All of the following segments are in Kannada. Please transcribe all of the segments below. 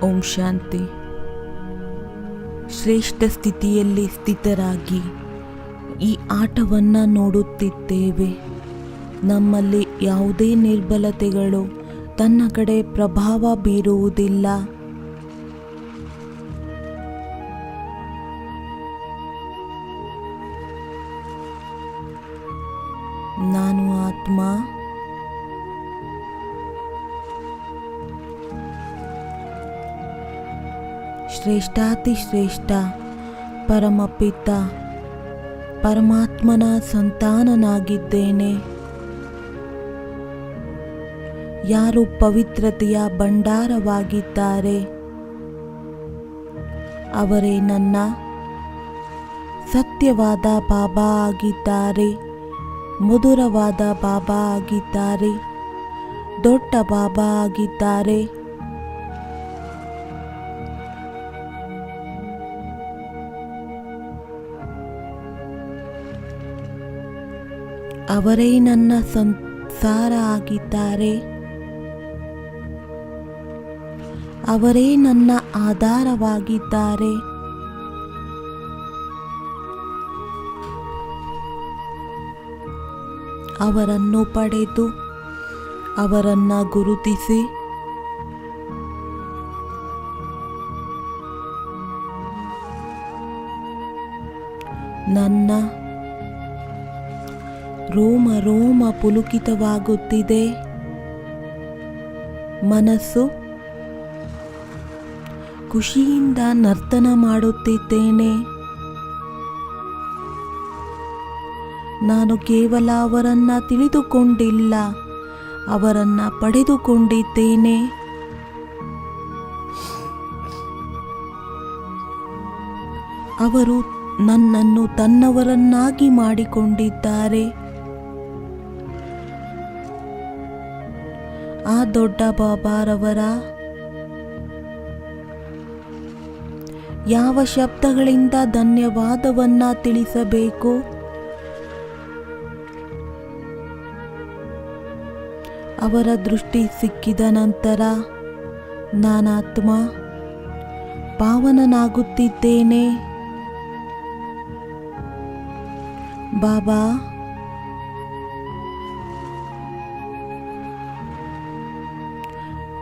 ಓಂ ಶಾಂತಿ. ಶ್ರೇಷ್ಠ ಸ್ಥಿತಿಯಲ್ಲಿ ಸ್ಥಿತರಾಗಿ ಈ ಆಟವನ್ನು ನೋಡುತ್ತಿದ್ದೇವೆ. ನಮ್ಮಲ್ಲಿ ಯಾವುದೇ ನಿರ್ಬಲತೆಗಳು ತನ್ನ ಕಡೆ ಪ್ರಭಾವ ಬೀರುವುದಿಲ್ಲ. ನಾನು ಆತ್ಮ, ಶ್ರೇಷ್ಠಾತಿ ಶ್ರೇಷ್ಠ ಪರಮಪಿತ ಪರಮಾತ್ಮನ ಸಂತಾನನಾಗಿದ್ದೇನೆ. ಯಾರು ಪವಿತ್ರತೆಯ ಭಂಡಾರವಾಗಿದ್ದಾರೆ ಅವರೇ ನನ್ನ ಸತ್ಯವಾದ ಬಾಬಾ ಆಗಿದ್ದಾರೆ, ಮಧುರವಾದ ಬಾಬಾ ಆಗಿದ್ದಾರೆ, ದೊಡ್ಡ ಬಾಬಾ ಆಗಿದ್ದಾರೆ. ಅವರೇ ನನ್ನ ಸಂಸಾರ ಆಗಿದ್ದಾರೆ, ಅವರೇ ನನ್ನ ಆಧಾರವಾಗಿದ್ದಾರೆ. ಅವರನ್ನು ಪಡೆದು ಅವರನ್ನು ಗುರುತಿಸಿ ನನ್ನ ರೋಮ ರೋಮ ಪುಲಕಿತವಾಗುತ್ತಿದೆ. ಮನಸ್ಸು ಖುಷಿಯಿಂದ ನರ್ತನ ಮಾಡುತ್ತಿದ್ದೇನೆ. ನಾನು ಕೇವಲ ಅವರನ್ನ ತಿಳಿದುಕೊಂಡಿಲ್ಲ, ಅವರನ್ನ ಪಡೆದುಕೊಂಡಿದ್ದೇನೆ. ಅವರು ನನ್ನನ್ನು ತನ್ನವರನ್ನಾಗಿ ಮಾಡಿಕೊಂಡಿದ್ದಾರೆ. ಆ ದೊಡ್ಡ ಬಾಬಾರವರ ಯಾವ ಶಬ್ದಗಳಿಂದ ಧನ್ಯವಾದವನ್ನ ತಿಳಿಸಬೇಕು? ಅವರ ದೃಷ್ಟಿ ಸಿಕ್ಕಿದ ನಂತರ ನಾನಾತ್ಮ ಪಾವನನಾಗುತ್ತಿದ್ದೇನೆ. ಬಾಬಾ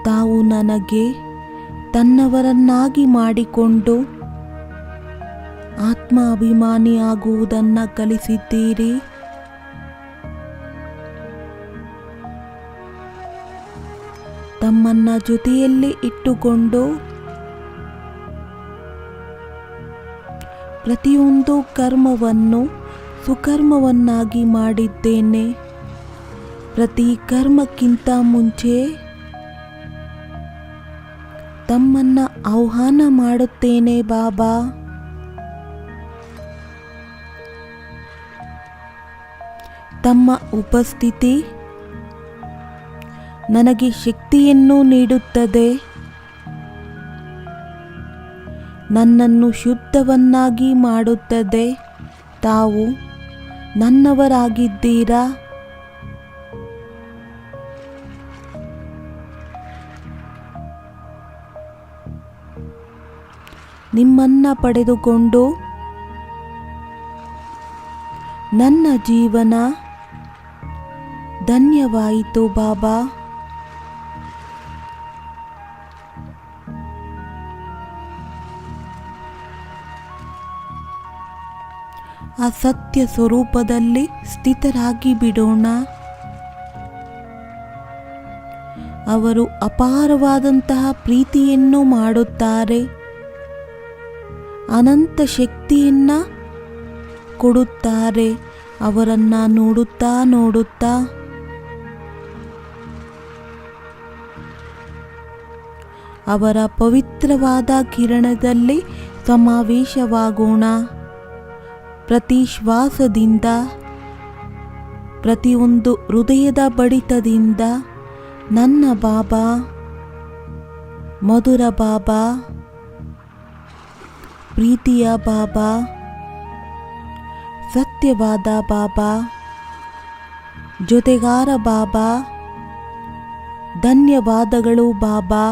ತಾವು ನನಗೆ ತನ್ನವರನ್ನಾಗಿ ಮಾಡಿಕೊಂಡು ಆತ್ಮ ಅಭಿಮಾನಿಯಾಗುವುದನ್ನು ಕಲಿಸಿದ್ದೀರಿ. ತಮ್ಮನ್ನ ಜೊತೆಯಲ್ಲಿ ಇಟ್ಟುಕೊಂಡು ಪ್ರತಿಯೊಂದು ಕರ್ಮವನ್ನು ಸುಕರ್ಮವನ್ನಾಗಿ ಮಾಡಿದ್ದೇನೆ. ಪ್ರತಿ ಕರ್ಮಕ್ಕಿಂತ ಮುಂಚೆ ತಮ್ಮನ್ನ ಆಹ್ವಾನ ಮಾಡುತ್ತೇನೆ. ಬಾಬಾ ತಮ್ಮ ಉಪಸ್ಥಿತಿ ನನಗೆ ಶಕ್ತಿಯನ್ನು ನೀಡುತ್ತದೆ. ನನ್ನನ್ನು ಶುದ್ಧವನ್ನಾಗಿ ಮಾಡುತ್ತದೆ. ತಾವು ನನ್ನವರಾಗಿದ್ದೀರಾ. ನಿಮ್ಮನ್ನ ಪಡೆದುಕೊಂಡು ನನ್ನ ಜೀವನ ಧನ್ಯವಾಯಿತು. ಬಾಬಾ ಆ ಸತ್ಯ ಸ್ವರೂಪದಲ್ಲಿ ಸ್ಥಿತರಾಗಿ ಬಿಡೋಣ. ಅವರು ಅಪಾರವಾದಂತಹ ಪ್ರೀತಿಯನ್ನು ಮಾಡುತ್ತಾರೆ, ಅನಂತ ಶಕ್ತಿಯನ್ನ ಕೊಡುತ್ತಾರೆ. ಅವರನ್ನ ನೋಡುತ್ತಾ ನೋಡುತ್ತಾ ಅವರ ಪವಿತ್ರವಾದ ಕಿರಣದಲ್ಲಿ ಸಮಾವೇಶವಾಗೋಣ. ಪ್ರತಿ ಶ್ವಾಸದಿಂದ, ಪ್ರತಿಯೊಂದು ಹೃದಯದ ಬಡಿತದಿಂದ ನನ್ನ ಬಾಬಾ, ಮಧುರ ಬಾಬಾ, ಪ್ರೀತಿಯ ಬಾಬಾ, ಸತ್ಯವಾದ ಬಾಬಾ, ಜೊತೆಗಾರ ಬಾಬಾ, ಧನ್ಯವಾದಗಳು ಬಾಬಾ.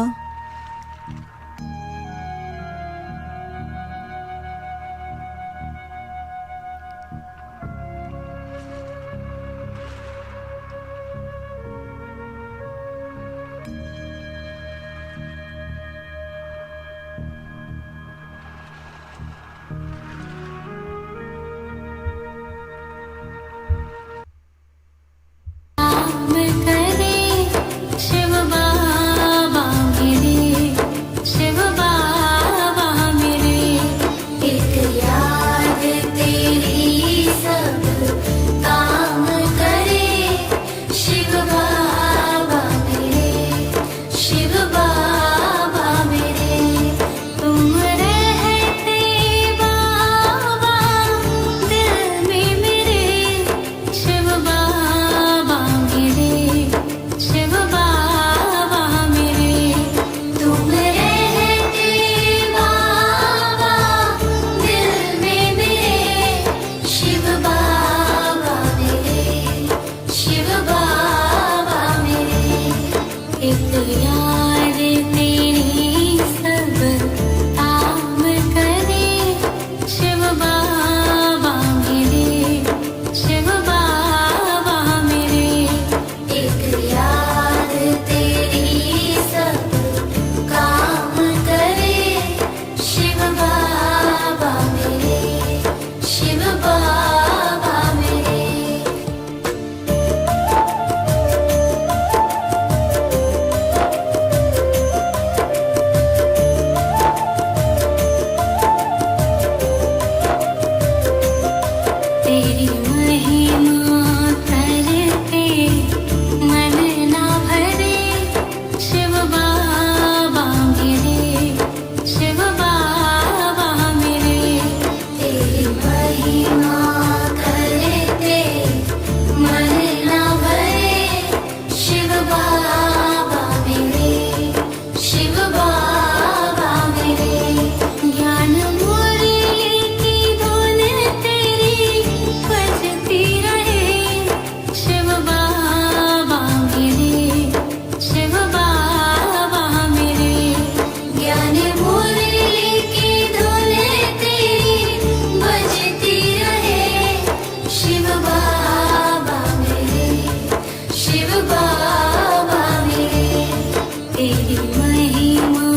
तेरी महिमा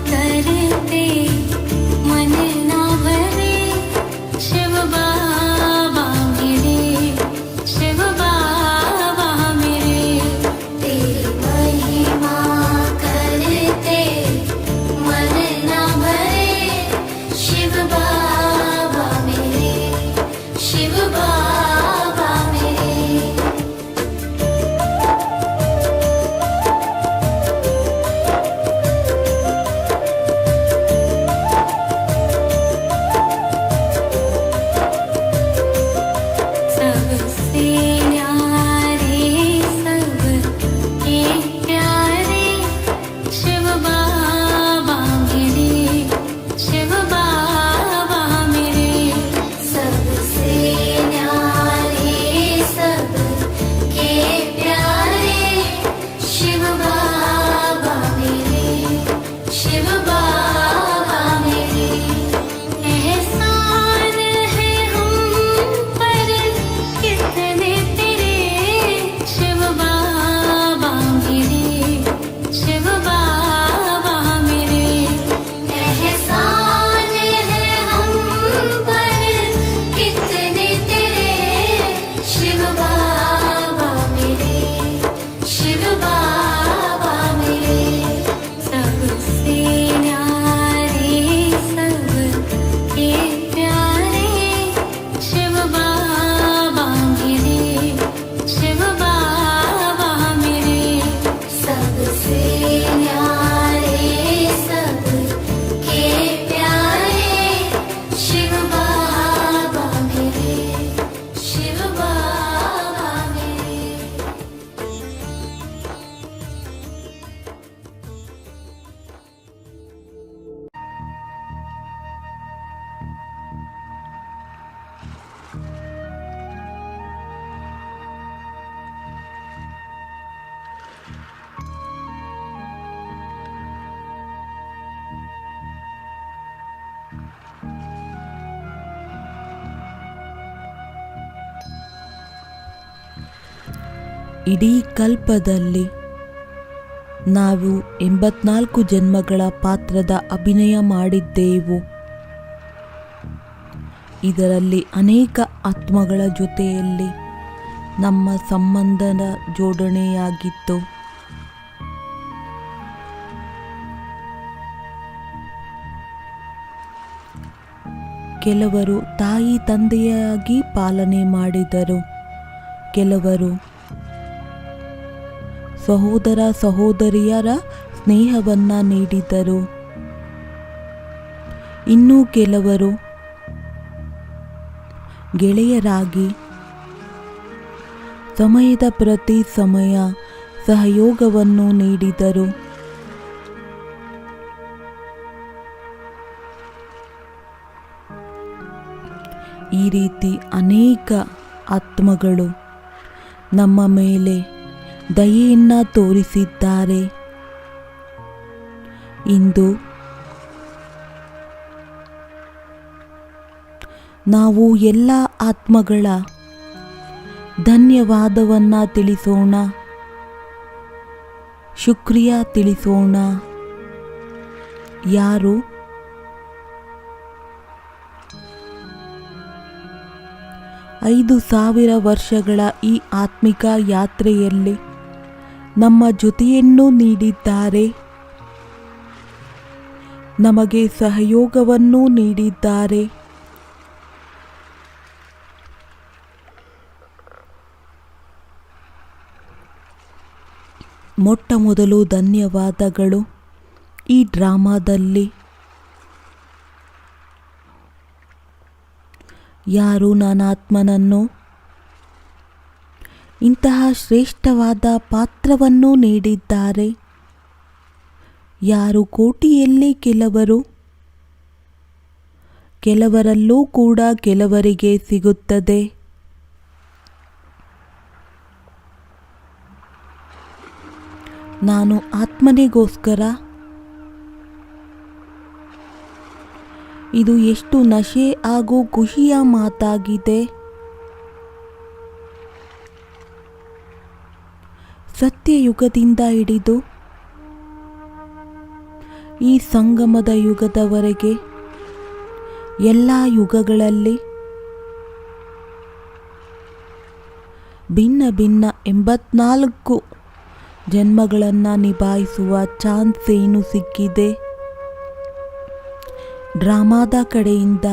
करते मन ना भरे, शिव बाबा मेरे, शिव बाबा मेरे। तेरी महिमा करते मन ना भरे, शिव बाबा मेरे, शिव बाबा मेरे। सबसे न्यारे सबके प्यारे, शिव बाबा मेरे, शिव बाबा मेरे। सबसे न्यारे सबके प्यारे, शिव बाबा मेरे, शिव बाबा मेरे। एहसान है हम पर कितने तेरे, शिव बाबा मेरे, शिव बाबा मेरे। एहसान है हम पर कितने तेरे, शिव बाबा मेरे, शिव बाबा मेरे। सबसे न्यारे सबके प्यारे, शिव बाबा मेरे, शिव बाबा मेरे। सबसे न्यारे सबके प्यारे, शिव बाबा मेरे, शिव बाबा मेरे। ಇಡೀ ಕಲ್ಪದಲ್ಲಿ ನಾವು 84 ಜನ್ಮಗಳ ಪಾತ್ರದ ಅಭಿನಯ ಮಾಡಿದ್ದೆವು. ಇದರಲ್ಲಿ ಅನೇಕ ಆತ್ಮಗಳ ಜೊತೆಯಲ್ಲಿ ನಮ್ಮ ಸಂಬಂಧದ ಜೋಡಣೆಯಾಗಿತ್ತು. ಕೆಲವರು ತಾಯಿ ತಂದೆಯಾಗಿ ಪಾಲನೆ ಮಾಡಿದರು, ಕೆಲವರು ಸಹೋದರ ಸಹೋದರಿಯರ ಸ್ನೇಹವನ್ನ ನೀಡಿದರು, ಇನ್ನೂ ಕೆಲವರು ಗೆಳೆಯರಾಗಿ ಸಮಯದ ಪ್ರತಿ ಸಮಯ ಸಹಯೋಗವನ್ನು ನೀಡಿದರು. ಈ ರೀತಿ ಅನೇಕ ಆತ್ಮಗಳು ನಮ್ಮ ಮೇಲೆ ದಯೆಯನ್ನು ತೋರಿಸಿದ್ದಾರೆ. ಇಂದು ನಾವು ಎಲ್ಲ ಆತ್ಮಗಳ ಧನ್ಯವಾದವನ್ನು ತಿಳಿಸೋಣ, ಶುಕ್ರಿಯಾ ತಿಳಿಸೋಣ. ಯಾರು 5,000 ವರ್ಷಗಳ ಈ ಆತ್ಮಿಕ ಯಾತ್ರೆಯಲ್ಲಿ ನಮ್ಮ ಜೊತೆಯನ್ನು ನೀಡಿದ್ದಾರೆ, ನಮಗೆ ಸಹಯೋಗವನ್ನು ನೀಡಿದ್ದಾರೆ. ಮೊಟ್ಟ ಮೊದಲು ಧನ್ಯವಾದಗಳು. ಈ ಡ್ರಾಮಾದಲ್ಲಿ ಯಾರು ನಾನಾತ್ಮನನ್ನು ಇಂತಹ ಶ್ರೇಷ್ಠವಾದ ಪಾತ್ರವನ್ನು ನೀಡಿದ್ದಾರೆ, ಯಾರು ಕೋಟಿಯಲ್ಲಿ ಕೆಲವರಲ್ಲೂ ಕೂಡ ಕೆಲವರಿಗೆ ಸಿಗುತ್ತದೆ. ನಾನು ಆತ್ಮನಿಗೋಸ್ಕರ ಇದು ಎಷ್ಟು ನಶೆ ಹಾಗೂ ಖುಷಿಯ ಮಾತಾಗಿದೆ. ಸತ್ಯಯುಗದಿಂದ ಹಿಡಿದು ಈ ಸಂಗಮದ ಯುಗದವರೆಗೆ ಎಲ್ಲ ಯುಗಗಳಲ್ಲಿ ಭಿನ್ನ ಭಿನ್ನ 84 ಜನ್ಮಗಳನ್ನು ನಿಭಾಯಿಸುವ ಚಾನ್ಸ್ ಏನು ಸಿಕ್ಕಿದೆ. ಡ್ರಾಮಾದ ಕಡೆಯಿಂದ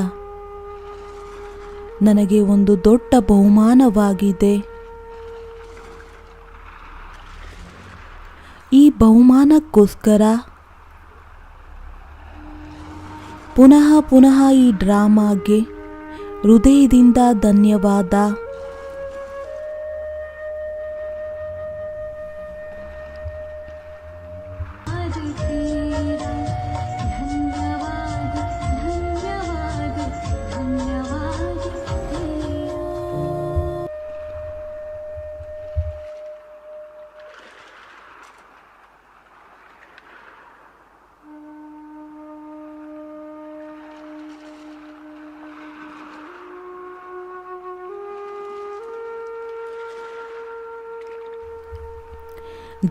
ನನಗೆ ಒಂದು ದೊಡ್ಡ ಬಹುಮಾನವಾಗಿದೆ. ಈ ಬಹುಮಾನಕ್ಕೋಸ್ಕರ ಪುನಃ ಪುನಃ ಈ ಡ್ರಾಮಾಗೆ ಹೃದಯದಿಂದ ಧನ್ಯವಾದ.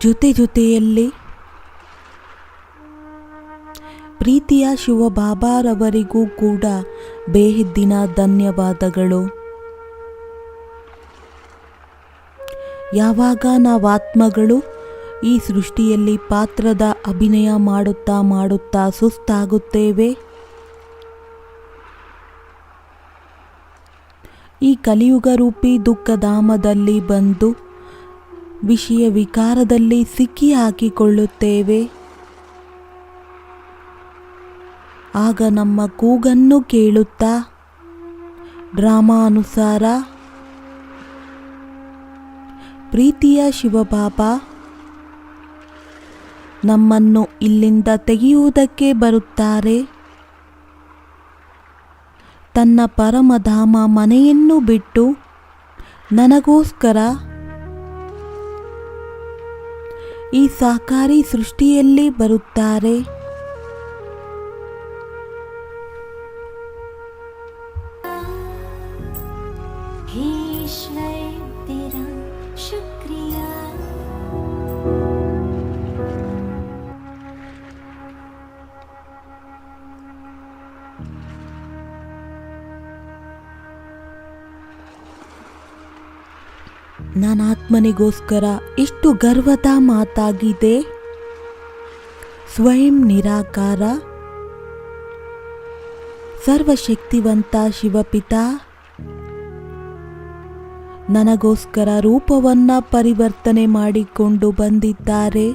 ಜೊತೆಯಲ್ಲಿ ಪ್ರೀತಿಯ ಶಿವಬಾಬಾರವರಿಗೂ ಕೂಡ ಬೇಹದ್ದಿನ ಧನ್ಯವಾದಗಳು. ಯಾವಾಗ ನಾವು ಆತ್ಮಗಳು ಈ ಸೃಷ್ಟಿಯಲ್ಲಿ ಪಾತ್ರದ ಅಭಿನಯ ಮಾಡುತ್ತಾ ಸುಸ್ತಾಗುತ್ತೇವೆ, ಈ ಕಲಿಯುಗ ರೂಪಿ ದುಃಖಧಾಮದಲ್ಲಿ ಬಂದು ವಿಷಯ ವಿಕಾರದಲ್ಲಿ ಸಿಕ್ಕಿ ಹಾಕಿಕೊಳ್ಳುತ್ತೇವೆ, ಆಗ ನಮ್ಮ ಕೂಗನ್ನು ಕೇಳುತ್ತಾ ಡ್ರಾಮಾ ಅನುಸಾರ ಪ್ರೀತಿಯ ಶಿವಬಾಬಾ ನಮ್ಮನ್ನು ಇಲ್ಲಿಂದ ತೆಗೆಯುವುದಕ್ಕೆ ಬರುತ್ತಾರೆ. ತನ್ನ ಪರಮಧಾಮ ಮನೆಯನ್ನು ಬಿಟ್ಟು ನನಗೋಸ್ಕರ ಈ ಸಾಕಾರಿ ಸೃಷ್ಟಿಯಲ್ಲಿ ಬರುತ್ತಾರೆ. ನನ್ನ ಆತ್ಮನಿಗೋಸ್ಕರ ಎಷ್ಟು ಗರ್ವದ ಮಾತಾಗಿದೆ. ಸ್ವಯಂ ನಿರಾಕಾರ ಸರ್ವಶಕ್ತಿವಂತ ಶಿವಪಿತ ನನಗೋಸ್ಕರ ರೂಪವನ್ನ ಪರಿವರ್ತನೆ ಮಾಡಿಕೊಂಡು ಬಂದಿದ್ದಾರೆ.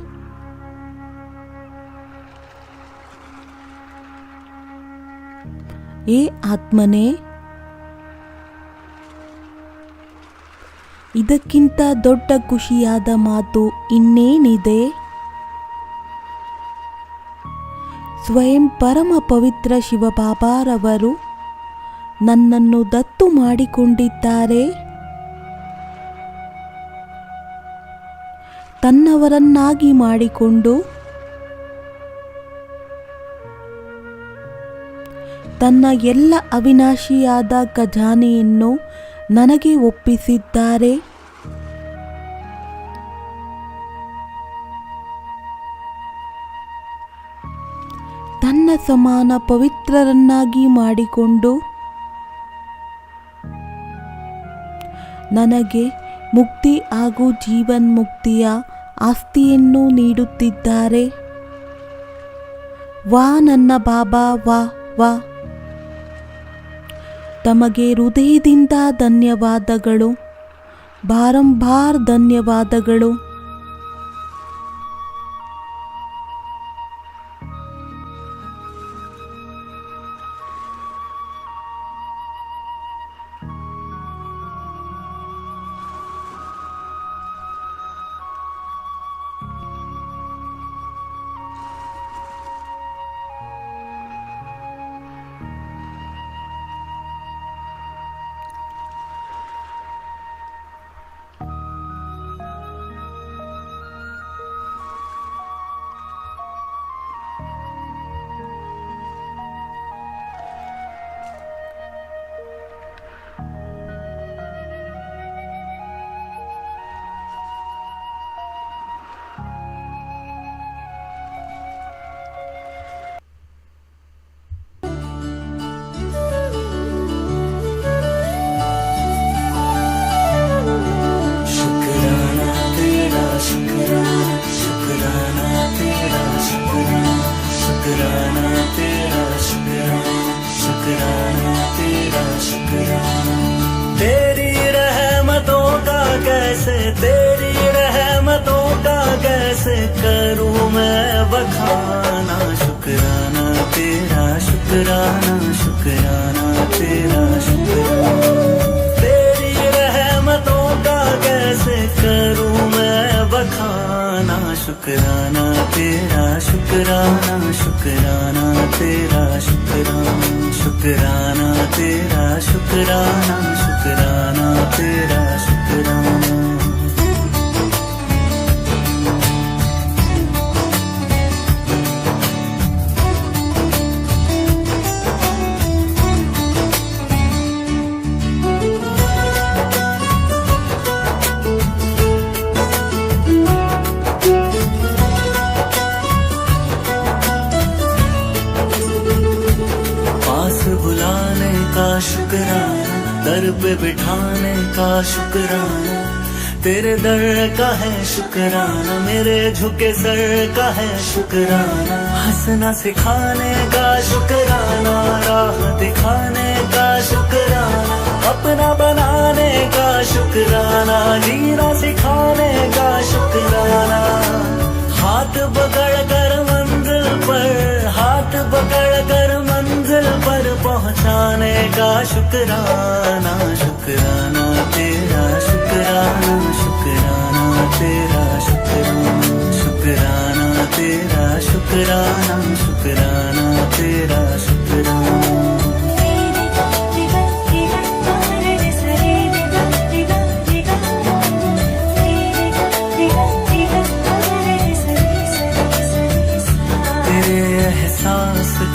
ಏ ಆತ್ಮನೇ, ಇದಕ್ಕಿಂತ ದೊಡ್ಡ ಖುಷಿಯಾದ ಮಾತು ಇನ್ನೇನಿದೆ? ಸ್ವಯಂ ಪರಮ ಪವಿತ್ರ ಶಿವಬಾಬಾರವರು ನನ್ನನ್ನು ದತ್ತು ಮಾಡಿಕೊಂಡಿದ್ದಾರೆ. ತನ್ನವರನ್ನಾಗಿ ಮಾಡಿಕೊಂಡು ತನ್ನ ಎಲ್ಲ ಅವಿನಾಶಿಯಾದ ಖಜಾನೆಯನ್ನು ನನಗೆ ಒಪ್ಪಿಸಿದ್ದಾರೆ. ತನ್ನ ಸಮಾನ ಪವಿತ್ರರನ್ನಾಗಿ ಮಾಡಿಕೊಂಡು ನನಗೆ ಮುಕ್ತಿ ಹಾಗೂ ಜೀವನ್ಮುಕ್ತಿಯ ಆಸ್ತಿಯನ್ನು ನೀಡುತ್ತಿದ್ದಾರೆ. ವಾ ನನ್ನ ಬಾಬಾ, ವಾ ವಾ. ತಮಗೆ ಹೃದಯದಿಂದ ಧನ್ಯವಾದಗಳು, ಬಾರಂಬಾರ ಧನ್ಯವಾದಗಳು. शुक्राना शुक्राना तेरा शुक्राना शुक्राना तेरा शुक्राना। तेरी रहमतों का कैसे करूं मैं बखाना, शुक्राना तेरा शुक्राना शुक्राना तेरा शुक्राना, शुक्राना तेरा शुक्राना शुक्राना तेरा शुक्राना। बुलाने का शुक्राना, दर पे बिठाने का शुक्राना, तेरे दर का है शुक्राना, मेरे झुके सर का है शुक्राना। हंसना सिखाने का शुक्राना, राह दिखाने का शुक्राना, अपना बनाने का शुक्राना, जीना सिखाने का शुक्राना। हाथ पकड़ कर मंजिल पर, हाथ पकड़ कर मंजिल पर पहुंचाने का शुक्राना, शुक्राना तेरा शुक्राना शुक्राना तेरा शुक्राना, शुक्राना तेरा शुक्राना शुक्राना तेरा शुक्राना।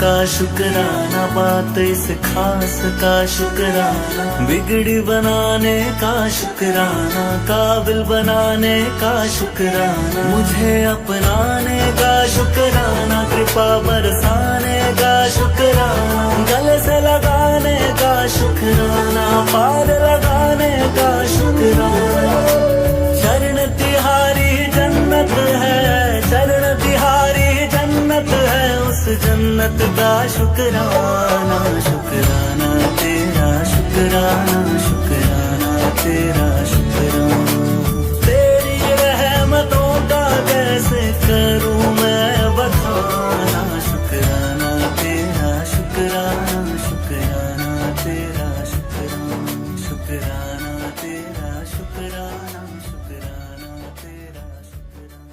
का शुक्राना, बात इस खास का शुक्राना, बिगड़ी बनाने का शुक्राना, काबिल बनाने का शुक्राना, मुझे अपनाने का शुक्राना, कृपा बरसाने का शुक्राना, गले से लगाने का शुक्राना, पार लगाने का शुक्राना। चरण तिहारी जन्नत है, चरण तिहारी जन्नत है, उस जन्नत का शुक्राना, शुक्राना तेरा शुक्राना शुक्राना तेरा शुक्राना। तेरी रहमतों का कैसे करूं मैं बखाना, शुक्राना तेरा शुक्राना शुक्राना तेरा शुक्राना, शुक्राना तेरा शुक्राना शुक्राना तेरा शुक्राना।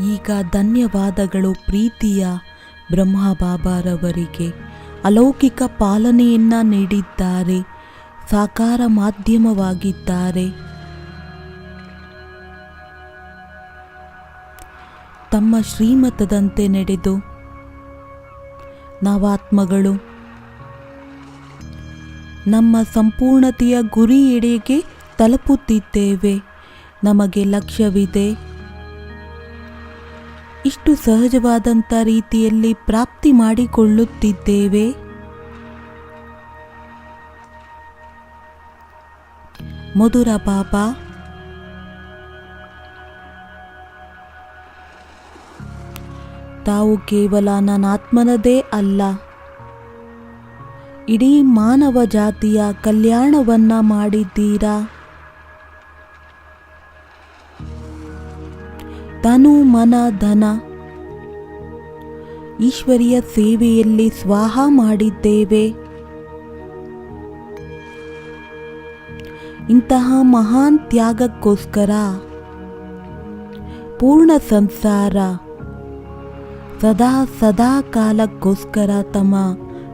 ಈಗ ಧನ್ಯವಾದಗಳು ಪ್ರೀತಿಯ ಬ್ರಹ್ಮಬಾಬಾರವರಿಗೆ. ಅಲೌಕಿಕ ಪಾಲನೆಯನ್ನ ನೀಡಿದ್ದಾರೆ, ಸಾಕಾರ ಮಾಧ್ಯಮವಾಗಿದ್ದಾರೆ. ತಮ್ಮ ಶ್ರೀಮತದಂತೆ ನಡೆದು ನಾವಾತ್ಮಗಳು ನಮ್ಮ ಸಂಪೂರ್ಣತೆಯ ಗುರಿಯೆಡೆಗೆ ತಲುಪುತ್ತಿದ್ದೇವೆ. ನಮಗೆ ಲಕ್ಷ್ಯವಿದೆ. ಇಷ್ಟು ಸಹಜವಾದಂಥ ರೀತಿಯಲ್ಲಿ ಪ್ರಾಪ್ತಿ ಮಾಡಿಕೊಳ್ಳುತ್ತಿದ್ದೇವೆ. ಮಧುರ ಬಾಬಾ, ತಾವು ಕೇವಲ ನನ್ನಾತ್ಮನದೇ ಅಲ್ಲ, ಇಡೀ ಮಾನವ ಜಾತಿಯ ಕಲ್ಯಾಣವನ್ನ ಮಾಡಿದ್ದೀರಾ. ತನು ಮನ ಧನ ಈಶ್ವರಿಯ ಸೇವೆಯಲ್ಲಿ ಸ್ವಾಹ ಮಾಡಿದ್ದೇವೆ. ಇಂತಹ ಮಹಾನ್ ತ್ಯಾಗಕ್ಕೋಸ್ಕರ ಪೂರ್ಣ ಸಂಸಾರ ಸದಾ ಸದಾ ಕಾಲಕ್ಕೋಸ್ಕರ ತಮ್ಮ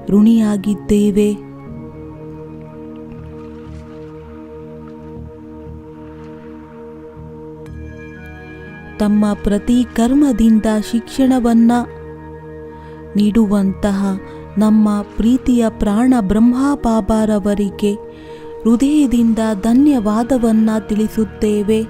ಋಣಿಯಾಗಿದ್ದೇವೆ. ತಮ್ಮ ಪ್ರತಿ ಕರ್ಮದಿಂದ ಶಿಕ್ಷಣವನ್ನ ನೀಡುವಂತಹ ನಮ್ಮ ಪ್ರೀತಿಯ ಪ್ರಾಣ ಬ್ರಹ್ಮ ಬಾಬಾರವರಿಗೆ ಹೃದಯದಿಂದ ಧನ್ಯವಾದವನ್ನ ತಿಳಿಸುತ್ತೇವೆ.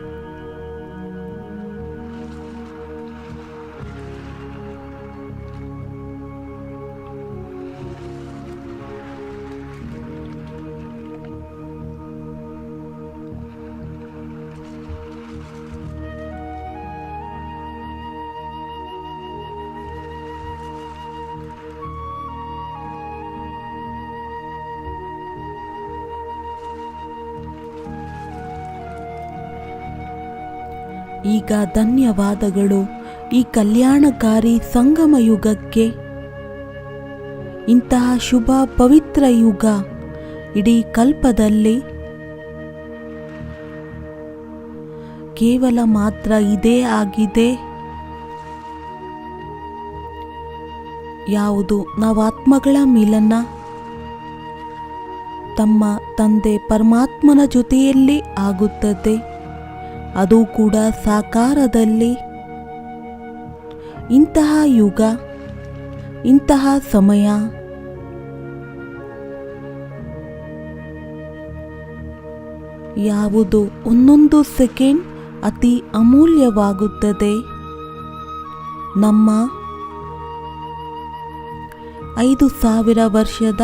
ಈಗ ಧನ್ಯವಾದಗಳು ಈ ಕಲ್ಯಾಣಕಾರಿ ಸಂಗಮ ಯುಗಕ್ಕೆ. ಇಂತಹ ಶುಭ ಪವಿತ್ರ ಯುಗ ಇಡೀ ಕಲ್ಪದಲ್ಲಿ ಕೇವಲ ಮಾತ್ರ ಇದೇ ಆಗಿದೆ. ಯಾವುದು ನವಾತ್ಮಗಳ ಮಿಲನ ತಮ್ಮ ತಂದೆ ಪರಮಾತ್ಮನ ಜೊತೆಯಲ್ಲಿ ಆಗುತ್ತದೆ, ಅದು ಕೂಡ ಸಾಕಾರದಲ್ಲಿ. ಇಂತಹ ಯುಗ, ಇಂತಹ ಸಮಯ ಯಾವುದು ಒಂದೊಂದು ಸೆಕೆಂಡ್ ಅತಿ ಅಮೂಲ್ಯವಾಗುತ್ತದೆ. ನಮ್ಮ 5,000 ವರ್ಷದ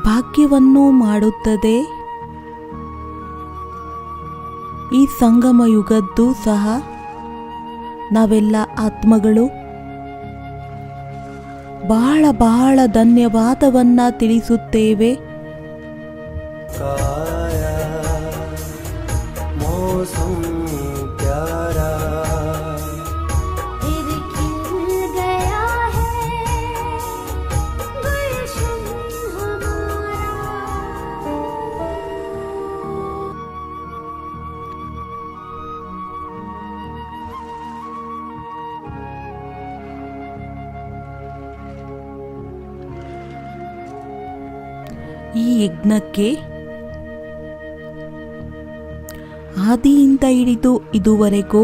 ಭಾಗ್ಯವನ್ನು ಮಾಡುತ್ತದೆ. ಈ ಸಂಗಮ ಯುಗದ್ದು ಸಹ ನಾವೆಲ್ಲ ಆತ್ಮಗಳು ಬಹಳ ಬಹಳ ಧನ್ಯವಾದವನ್ನ ತಿಳಿಸುತ್ತೇವೆ. ಈ ಯಜ್ಞಕ್ಕೆ ಆದಿಯಿಂದ ಹಿಡಿದು ಇದುವರೆಗೂ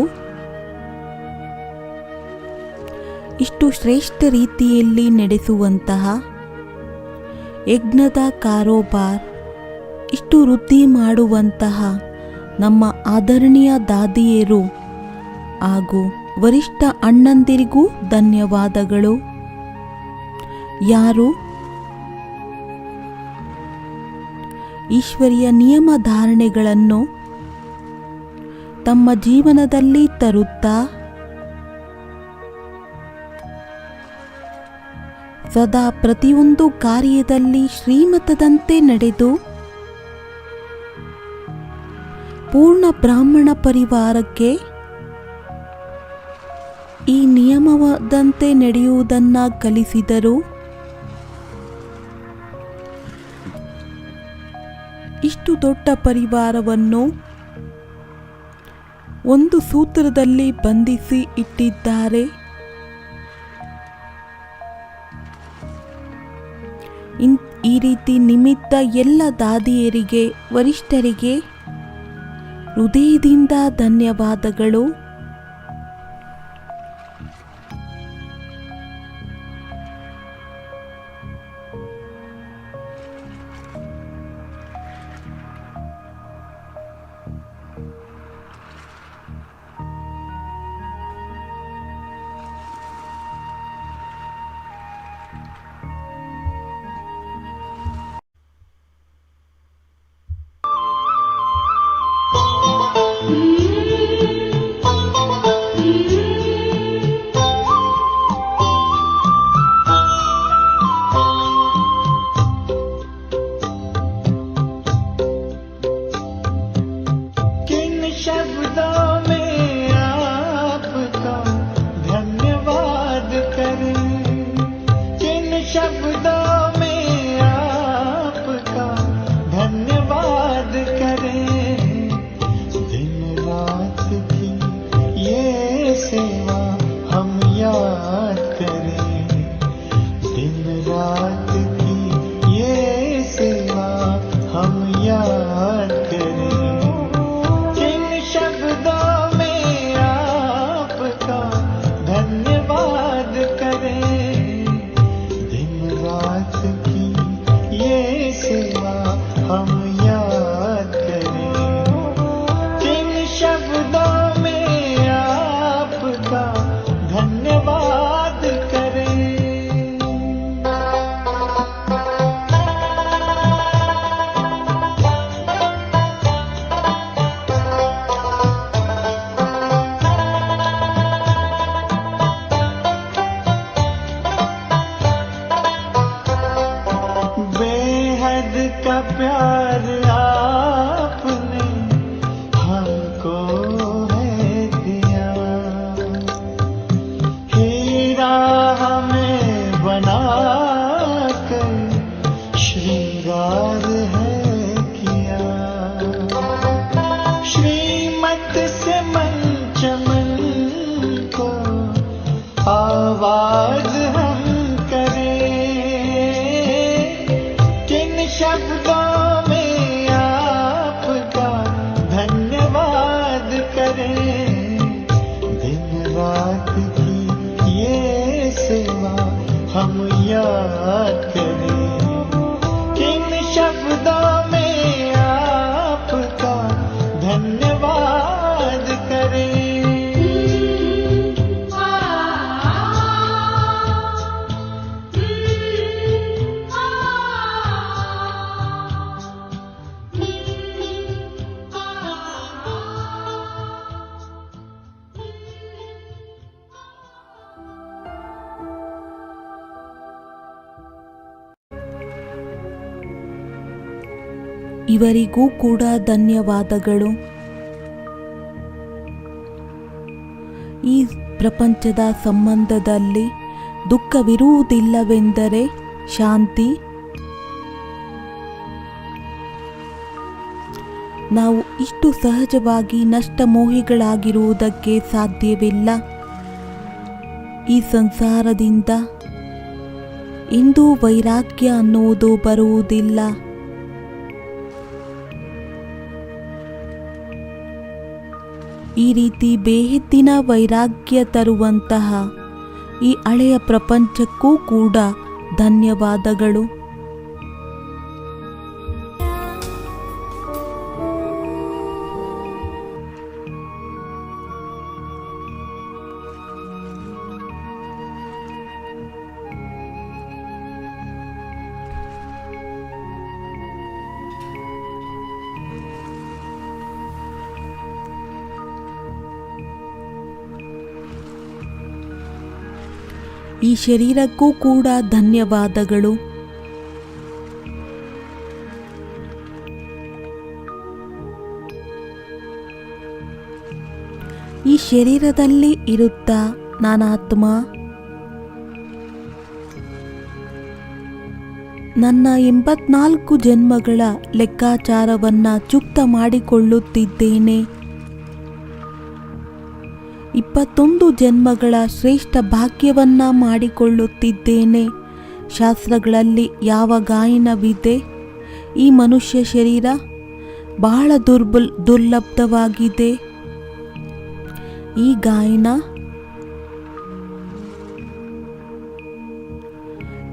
ಇಷ್ಟು ಶ್ರೇಷ್ಠ ರೀತಿಯಲ್ಲಿ ನಡೆಸುವಂತಹ ಯಜ್ಞದ ಕಾರೋಬಾರ್, ಇಷ್ಟು ವೃದ್ಧಿ ಮಾಡುವಂತಹ ನಮ್ಮ ಆದರಣೀಯ ದಾದಿಯರು ಹಾಗೂ ವರಿಷ್ಠ ಅಣ್ಣಂದಿರಿಗೂ ಧನ್ಯವಾದಗಳು. ಯಾರು ಈಶ್ವರಿಯ ನಿಯಮ ಧಾರಣೆಗಳನ್ನು ತಮ್ಮ ಜೀವನದಲ್ಲಿ ತರುತ್ತಾ ಸದಾ ಪ್ರತಿಯೊಂದು ಕಾರ್ಯದಲ್ಲಿ ಶ್ರೀಮತದಂತೆ ನಡೆದು ಪೂರ್ಣ ಬ್ರಾಹ್ಮಣ ಪರಿವಾರಕ್ಕೆ ಈ ನಿಯಮದಂತೆ ನಡೆಯುವುದನ್ನು ಕಲಿಸಿದರು. ಇಷ್ಟು ದೊಡ್ಡ ಪರಿವಾರವನ್ನು ಒಂದು ಸೂತ್ರದಲ್ಲಿ ಬಂಧಿಸಿ ಇಟ್ಟಿದ್ದಾರೆ. ಈ ರೀತಿ ನಿಮಿತ್ತ ಎಲ್ಲ ದಾದಿಯರಿಗೆ, ವರಿಷ್ಠರಿಗೆ ಹೃದಯದಿಂದ ಧನ್ಯವಾದಗಳು. प्यार आपने हमको है हम याद करें, किन शब्दों में आपका धन्यवाद करें। ಇವರಿಗೂ ಕೂಡ ಧನ್ಯವಾದಗಳು. ಈ ಪ್ರಪಂಚದ ಸಂಬಂಧದಲ್ಲಿ ದುಃಖವಿರುವುದಿಲ್ಲವೆಂದರೆ ಶಾಂತಿ. ನಾವು ಇಷ್ಟು ಸಹಜವಾಗಿ ನಷ್ಟಮೋಹಿಗಳಾಗಿರುವುದಕ್ಕೆ ಸಾಧ್ಯವಿಲ್ಲ. ಈ ಸಂಸಾರದಿಂದ ಎಂದೂ ವೈರಾಗ್ಯ ಅನ್ನುವುದು ಬರುವುದಿಲ್ಲ. ಈ ರೀತಿ ಬೇಹದ್ದಿನ ವೈರಾಗ್ಯ ತರುವಂತಹ ಈ ಹಳೆಯ ಪ್ರಪಂಚಕ್ಕೂ ಕೂಡ ಧನ್ಯವಾದಗಳು. ಈ ಶರೀರಕ್ಕೂ ಕೂಡ ಧನ್ಯವಾದಗಳು. ಈ ಶರೀರದಲ್ಲಿ ಇರುತ್ತಾ ನಾನಾತ್ಮ, ನನ್ನ 84 ಜನ್ಮಗಳ ಲೆಕ್ಕಾಚಾರವನ್ನ ಚುಕ್ತ ಮಾಡಿಕೊಳ್ಳುತ್ತಿದ್ದೇನೆ. 21 ಜನ್ಮಗಳ ಶ್ರೇಷ್ಠ ಭಾಗ್ಯವನ್ನ ಮಾಡಿಕೊಳ್ಳುತ್ತಿದ್ದೇನೆ. ಶಾಸ್ತ್ರಗಳಲ್ಲಿ ಯಾವ ಗಾಯನವಿದೆ? ಈ ಮನುಷ್ಯ ಶರೀರ ಬಹಳ ದುರ್ಲಭವಾಗಿದೆ. ಈ ಗಾಯನ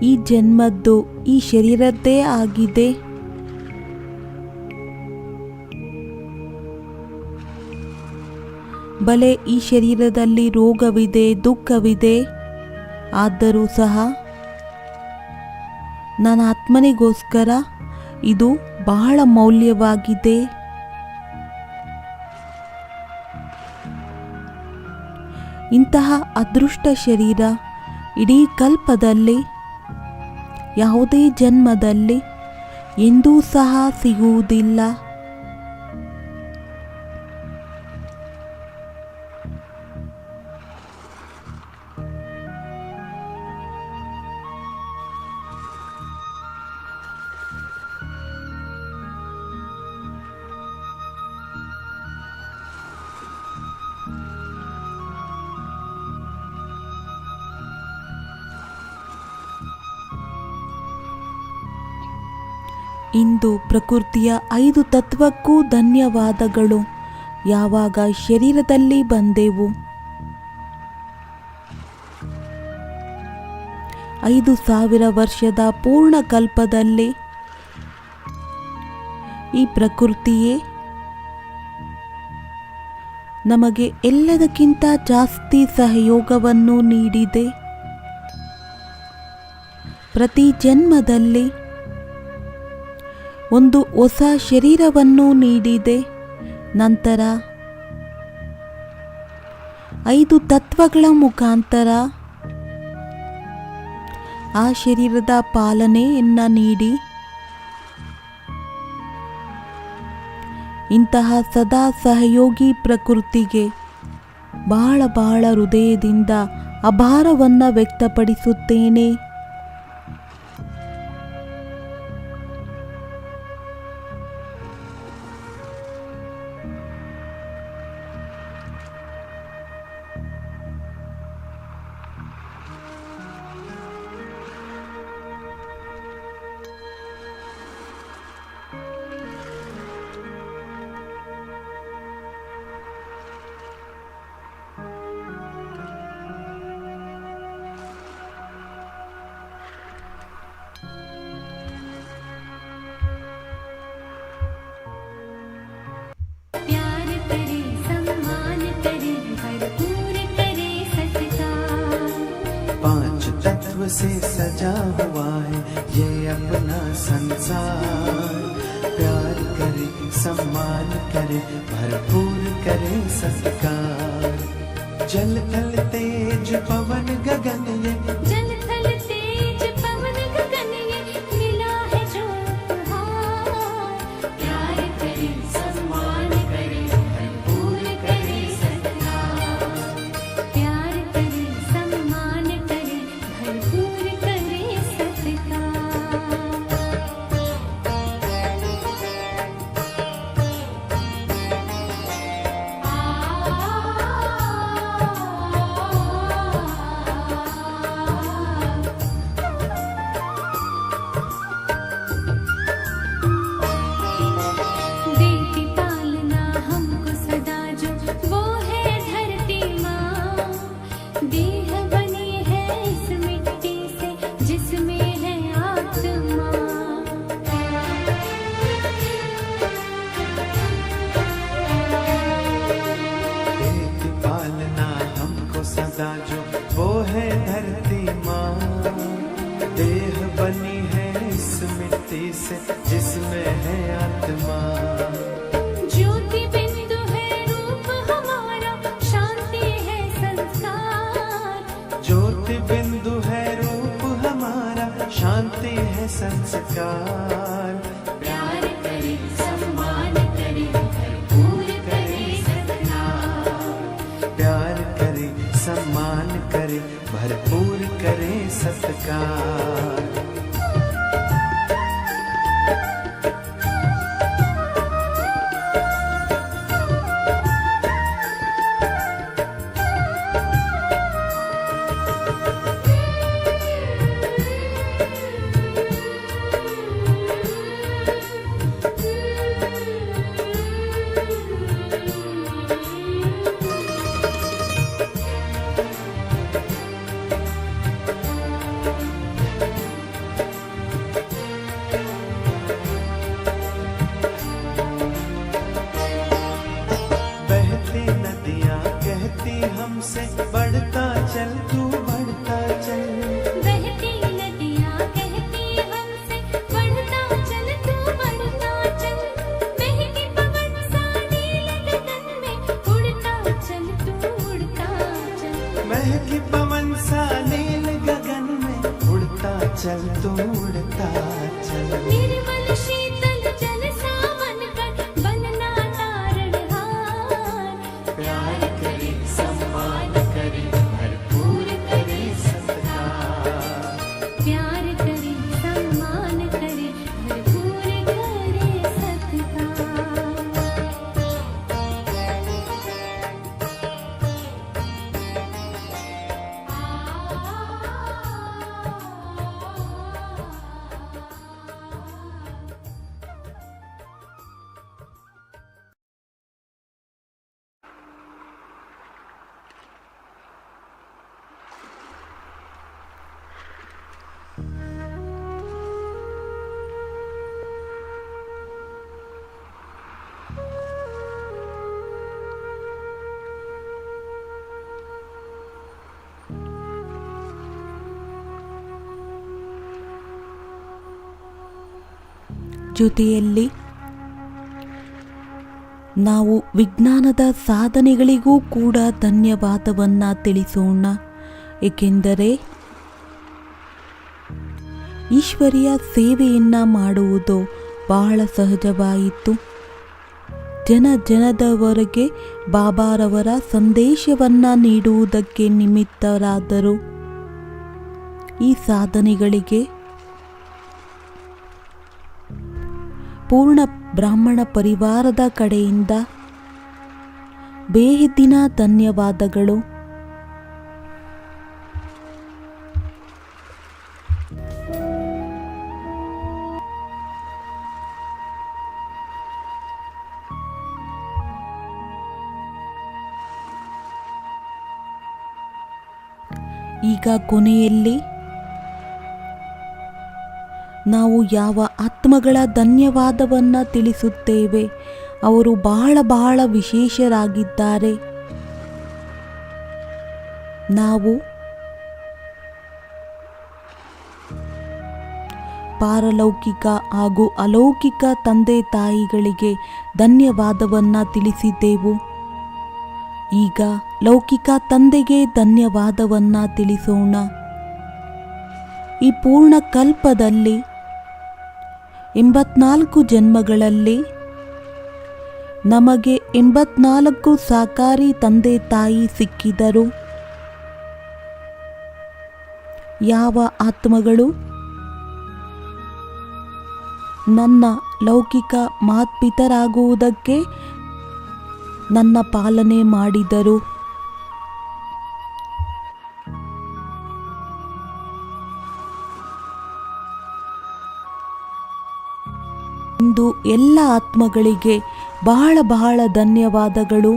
ಈ ಜನ್ಮದ್ದು ಈ ಶರೀರದ್ದೇ ಆಗಿದೆ. ಬಲೆ ಈ ಶರೀರದಲ್ಲಿ ರೋಗವಿದೆ, ದುಃಖವಿದೆ. ಆದರೂ ಸಹ ನನ್ನ ಆತ್ಮನಿಗೋಸ್ಕರ ಇದು ಬಹಳ ಮೌಲ್ಯವಾಗಿದೆ. ಇಂತಹ ಅದೃಷ್ಟ ಶರೀರ ಇಡೀ ಕಲ್ಪದಲ್ಲಿ, ಯಾವುದೇ ಜನ್ಮದಲ್ಲಿ ಎಂದೂ ಸಹ ಸಿಗುವುದಿಲ್ಲ. ಇಂದು ಪ್ರಕೃತಿಯ 5 ತತ್ವಕ್ಕೂ ಧನ್ಯವಾದಗಳು. ಯಾವಾಗ ಶರೀರದಲ್ಲಿ ಬಂದೆವು, 5000 ವರ್ಷದ ಪೂರ್ಣ ಕಲ್ಪದಲ್ಲಿ ಈ ಪ್ರಕೃತಿಯೇ ನಮಗೆ ಎಲ್ಲದಕ್ಕಿಂತ ಜಾಸ್ತಿ ಸಹಯೋಗವನ್ನು ನೀಡಿದೆ. ಪ್ರತಿ ಜನ್ಮದಲ್ಲಿ ಒಂದು ಹೊಸ ಶರೀರವನ್ನು ನೀಡಿದೆ. ನಂತರ 5 ತತ್ವಗಳ ಮುಖಾಂತರ ಆ ಶರೀರದ ಪಾಲನೆಯನ್ನ ನೀಡಿ ಇಂತಹ ಸದಾ ಸಹಯೋಗಿ ಪ್ರಕೃತಿಗೆ ಬಹಳ ಹೃದಯದಿಂದ ಆಭಾರವನ್ನ ವ್ಯಕ್ತಪಡಿಸುತ್ತೇನೆ. प्यार करे सम्मान करे भरपूर करे सत्कार। 5 तत्व से सजा हुआ है ये अपना संसार। प्यार करे सम्मान करे भरपूर करे सत्कार। जल थल तेज पवन गगन ये जल थल तेज पवन गगन ये मिला है जो उपहार। प्यार करे सम्मान करे भरपूर करे सत्कार। प्यार करे सम्मान करे भरपूर करे सत्कार। देती पालना हमको सदा जो वो है धरती माँ। देह बनी है इस मिट्टी से जिसमें है आत्मा। देती पालना हमको सदा जो वो है धरती माँ। देह बनी है इस मिट्टी से जिसमें है आत्मा। ज्योति बिंदु है रूप हमारा शांति है संस्कार। ज्योति बिंदु है रूप हमारा शांति है संस्कार। प्यार करे सम्मान करे भरपूर करे सत्कार। प्यार करे सम्मान करे भरपूर करे सत्कार। बहती नदियाँ कहती हमसे बढ़ता चल तू बढ़ता चल। बहती नदियाँ कहती हमसे बढ़ता चल तू बढ़ता चल। बहती पवन सा नील गगन में उड़ता चल तू उड़ता चल। महकी पवन सा नील गगन में उड़ता चल तू उड़ता चल। निर्मल शीतल जल सावन कर बनना तारणहार। प्यार करे सम्मान करे भरपूर करे सत्कार। प्यार करे सम्मान करे भरपूर करे सत्कार। ಜೊತೆಯಲ್ಲಿ ನಾವು ವಿಜ್ಞಾನದ ಸಾಧನೆಗಳಿಗೂ ಕೂಡ ಧನ್ಯವಾದವನ್ನು ತಿಳಿಸೋಣ. ಏಕೆಂದರೆ ಈಶ್ವರಿಯ ಸೇವೆಯನ್ನು ಮಾಡುವುದು ಬಹಳ ಸಹಜವಾಯಿತು. ಜನದವರೆಗೆ ಬಾಬಾರವರ ಸಂದೇಶವನ್ನು ನೀಡುವುದಕ್ಕೆ ನಿಮಿತ್ತರಾದರು. ಈ ಸಾಧನೆಗಳಿಗೆ ಪೂರ್ಣ ಬ್ರಾಹ್ಮಣ ಪರಿವಾರದ ಕಡೆಯಿಂದ ಬೇಹದ್ದಿನ ಧನ್ಯವಾದಗಳು. ಈಗ ಕೊನೆಯಲ್ಲಿ ನಾವು ಯಾವ ಆತ್ಮಗಳ ಧನ್ಯವಾದವನ್ನು ತಿಳಿಸುತ್ತೇವೆ, ಅವರು ಬಹಳ ಬಹಳ ವಿಶೇಷರಾಗಿದ್ದಾರೆ. ನಾವು ಪಾರಲೌಕಿಕ ಹಾಗೂ ಅಲೌಕಿಕ ತಂದೆ ತಾಯಿಗಳಿಗೆ ಧನ್ಯವಾದವನ್ನು ತಿಳಿಸಿದ್ದೆವು. ಈಗ ಲೌಕಿಕ ತಂದೆಗೆ ಧನ್ಯವಾದವನ್ನು ತಿಳಿಸೋಣ. ಈ ಪೂರ್ಣ ಕಲ್ಪದಲ್ಲಿ 84 ಜನ್ಮಗಳಲ್ಲಿ ನಮಗೆ 84 ಸಾಕಾರಿ ತಂದೆ ತಾಯಿ ಸಿಕ್ಕಿದರು. ಯಾವ ಆತ್ಮಗಳು ನನ್ನ ಲೌಕಿಕ ಮಾತ್ಪಿತರಾಗುವುದಕ್ಕೆ ನನ್ನ ಪಾಲನೆ ಮಾಡಿದರು. ಇಂದು ಎಲ್ಲ ಆತ್ಮಗಳಿಗೆ ಬಹಳ ಬಹಳ ಧನ್ಯವಾದಗಳು.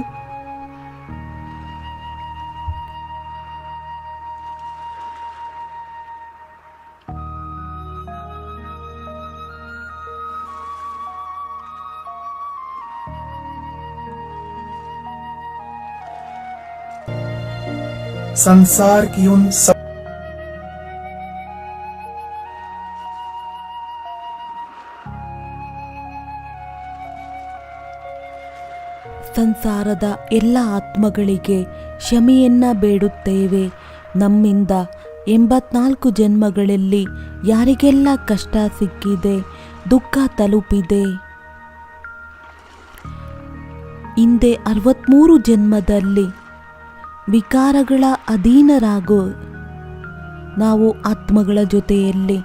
संसार की उन सब ಸಂಸಾರದ ಎಲ್ಲ ಆತ್ಮಗಳಿಗೆ ಕ್ಷಮೆಯನ್ನ ಬೇಡುತ್ತೇವೆ. ನಮ್ಮಿಂದ 84 ಜನ್ಮಗಳಲ್ಲಿ ಯಾರಿಗೆಲ್ಲ ಕಷ್ಟ ಸಿಕ್ಕಿದೆ, ದುಃಖ ತಲುಪಿದೆ, ಹಿಂದೆ 63 ಜನ್ಮದಲ್ಲಿ ವಿಕಾರಗಳ ಅಧೀನರಾಗೋ ನಾವು ಆತ್ಮಗಳ ಜೊತೆಯಲ್ಲಿ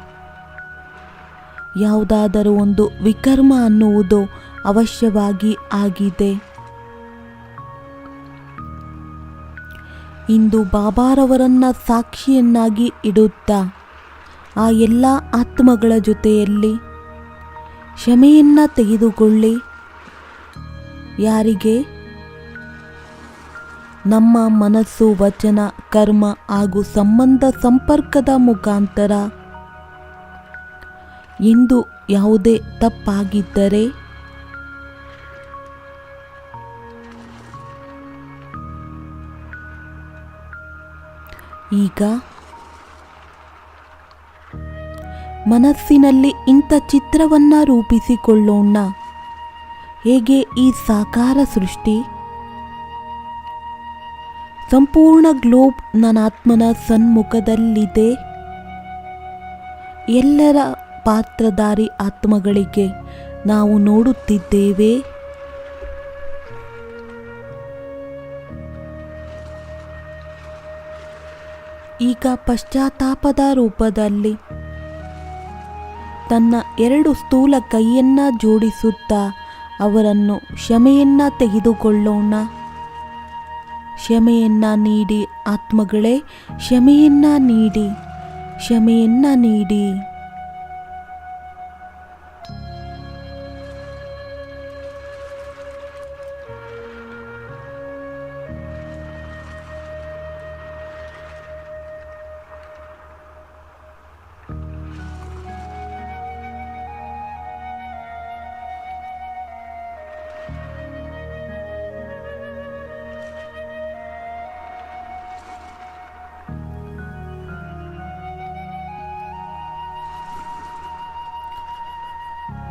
ಯಾವುದಾದರೂ ಒಂದು ವಿಕರ್ಮ ಅನ್ನುವುದು ಅವಶ್ಯವಾಗಿ ಆಗಿದೆ. ಇಂದು ಬಾಬಾರವರನ್ನ ಸಾಕ್ಷಿಯನ್ನಾಗಿ ಇಡುತ್ತಾ ಆ ಎಲ್ಲ ಆತ್ಮಗಳ ಜೊತೆಯಲ್ಲಿ ಕ್ಷಮೆಯನ್ನ ತೆಗೆದುಕೊಳ್ಳಿ. ಯಾರಿಗೆ ನಮ್ಮ ಮನಸ್ಸು, ವಚನ, ಕರ್ಮ ಹಾಗೂ ಸಂಬಂಧ ಸಂಪರ್ಕದ ಮುಖಾಂತರ ಎಂದು ಯಾವುದೇ ತಪ್ಪಾಗಿದ್ದರೆ ಈಗ ಮನಸ್ಸಿನಲ್ಲಿ ಇಂಥ ಚಿತ್ರವನ್ನು ರೂಪಿಸಿಕೊಳ್ಳೋಣ. ಹೇಗೆ ಈ ಸಾಕಾರ ಸೃಷ್ಟಿ ಸಂಪೂರ್ಣ ಗ್ಲೋಬ್ ನನಾತ್ಮನ ಸನ್ಮುಖದಲ್ಲಿದೆ. ಎಲ್ಲರ ಪಾತ್ರಧಾರಿ ಆತ್ಮಗಳಿಗೆ ನಾವು ನೋಡುತ್ತಿದ್ದೇವೆ. ಈಗ ಪಶ್ಚಾತ್ತಾಪದ ರೂಪದಲ್ಲಿ ತನ್ನ 2 ಸ್ಥೂಲ ಕೈಯನ್ನ ಜೋಡಿಸುತ್ತಾ ಅವರನ್ನು ಕ್ಷಮೆಯನ್ನ ತೆಗೆದುಕೊಳ್ಳೋಣ. ಕ್ಷಮೆಯನ್ನ ನೀಡಿ ಆತ್ಮಗಳೇ, ಕ್ಷಮೆಯನ್ನ ನೀಡಿ, ಕ್ಷಮೆಯನ್ನ ನೀಡಿ.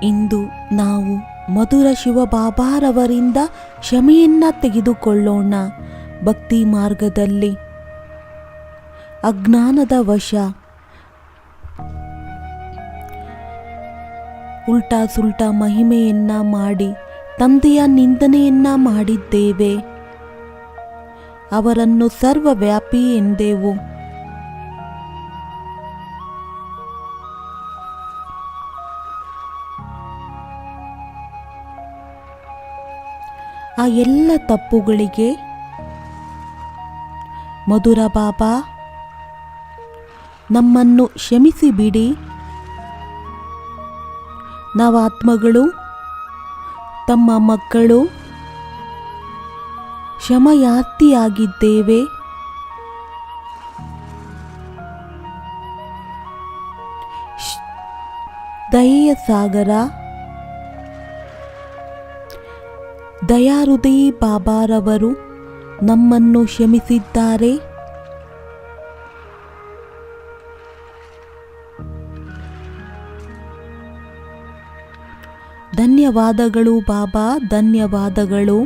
ಇಂದು ನಾವು ಮಧುರ ಶಿವಬಾಬಾರವರಿಂದ ಕ್ಷಮೆಯನ್ನ ತೆಗೆದುಕೊಳ್ಳೋಣ. ಭಕ್ತಿ ಮಾರ್ಗದಲ್ಲಿ ಅಜ್ಞಾನದ ವಶ ಉಲ್ಟಾ ಸುಲ್ಟಾ ಮಹಿಮೆಯನ್ನ ಮಾಡಿ ತಂದೆಯ ನಿಂದನೆಯನ್ನ ಮಾಡಿದ್ದೇವೆ. ಅವರನ್ನು ಸರ್ವವ್ಯಾಪಿ ಎಂದೆವು. ಆ ಎಲ್ಲ ತಪ್ಪುಗಳಿಗೆ ಮಧುರ ಬಾಬಾ ನಮ್ಮನ್ನು ಕ್ಷಮಿಸಿ ಬಿಡಿ. ನಾವಾತ್ಮಗಳು ತಮ್ಮ ಮಕ್ಕಳು ಕ್ಷಮಯಾರ್ಥಿಯಾಗಿದ್ದೇವೆ. ದಯೆಯ ಸಾಗರ ದಯಾಹೃದಯಿ ಬಾಬಾರವರು ನಮ್ಮನ್ನು ಕ್ಷಮಿಸಿದ್ದಾರೆ. ಧನ್ಯವಾದಗಳು ಬಾಬಾ, ಧನ್ಯವಾದಗಳು.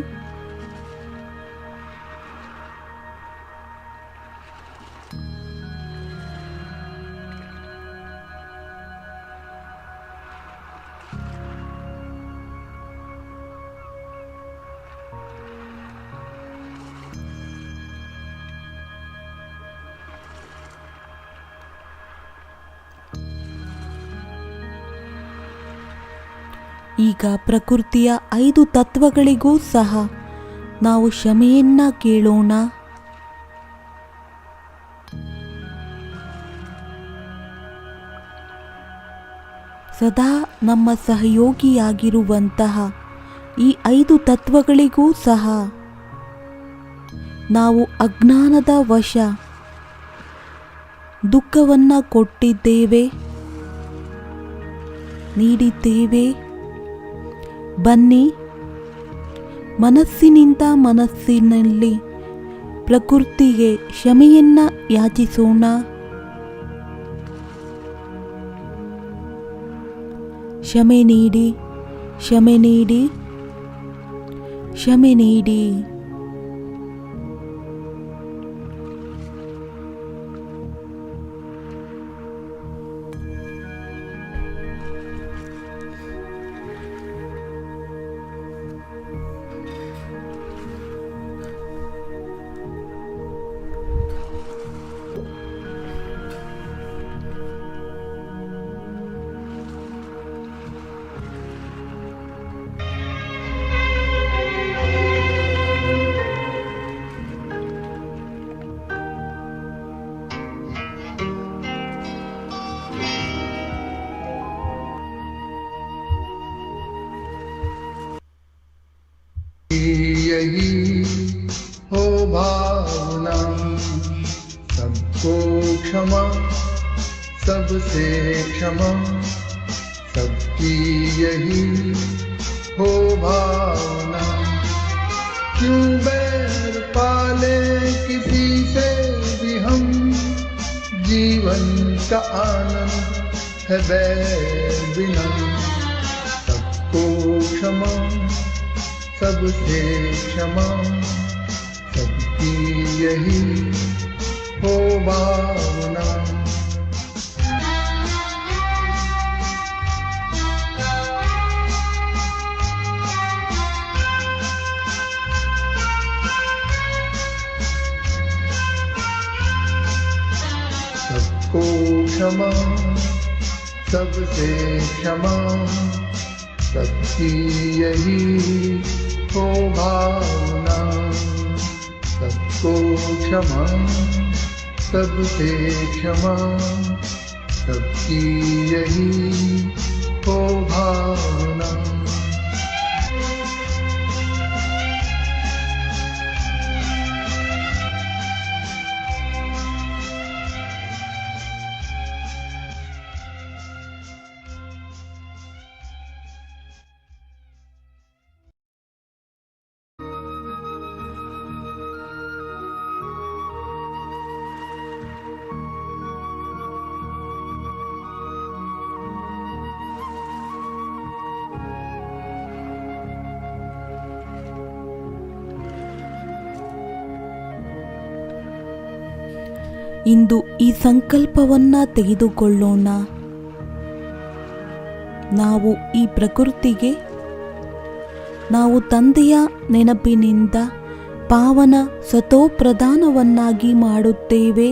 ಈಗ ಪ್ರಕೃತಿಯ 5 ತತ್ವಗಳಿಗೂ ಸಹ ನಾವು ಕ್ಷಮೆಯನ್ನ ಕೇಳೋಣ. ಸದಾ ನಮ್ಮ ಸಹಯೋಗಿಯಾಗಿರುವಂತಹ ಈ 5 ತತ್ವಗಳಿಗೂ ಸಹ ನಾವು ಅಜ್ಞಾನದ ವಶ ದುಃಖವನ್ನ ಕೊಟ್ಟಿದ್ದೇವೆ, ನೀಡಿದ್ದೇವೆ. ಬನ್ನಿ, ಮನಸ್ಸಿನಿಂದ ಮನಸ್ಸಿನಲ್ಲಿ ಪ್ರಕೃತಿಗೆ ಕ್ಷಮೆಯನ್ನ ಯಾಚಿಸೋಣ. ಕ್ಷಮೆ ನೀಡಿ, ಕ್ಷಮೆ ನೀಡಿ, ಕ್ಷಮೆ ನೀಡಿ. यही हो भावना, सबको क्षमा, सबसे क्षमा, सबकी यही हो भावना। क्यों बैर पाले किसी से भी हम, जीवन का आनंद है बैर बिना। सबको क्षमा, सबसे क्षमा, सबकी यही हो भावना। सबको क्षमा, सबसे क्षमा, सबकी यही हो भावना। सबको क्षमा, सबसे क्षमा, सबकी यही हो भावना। ಇಂದು ಈ ಸಂಕಲ್ಪವನ್ನ ತೆಗೆದುಕೊಳ್ಳೋಣ. ನಾವು ಈ ಪ್ರಕೃತಿಗೆ ನಾವು ತಂದೆಯ ನೆನಪಿನಿಂದ ಪಾವನ ಸತೋಪ್ರಧಾನವನ್ನಾಗಿ ಮಾಡುತ್ತೇವೆ.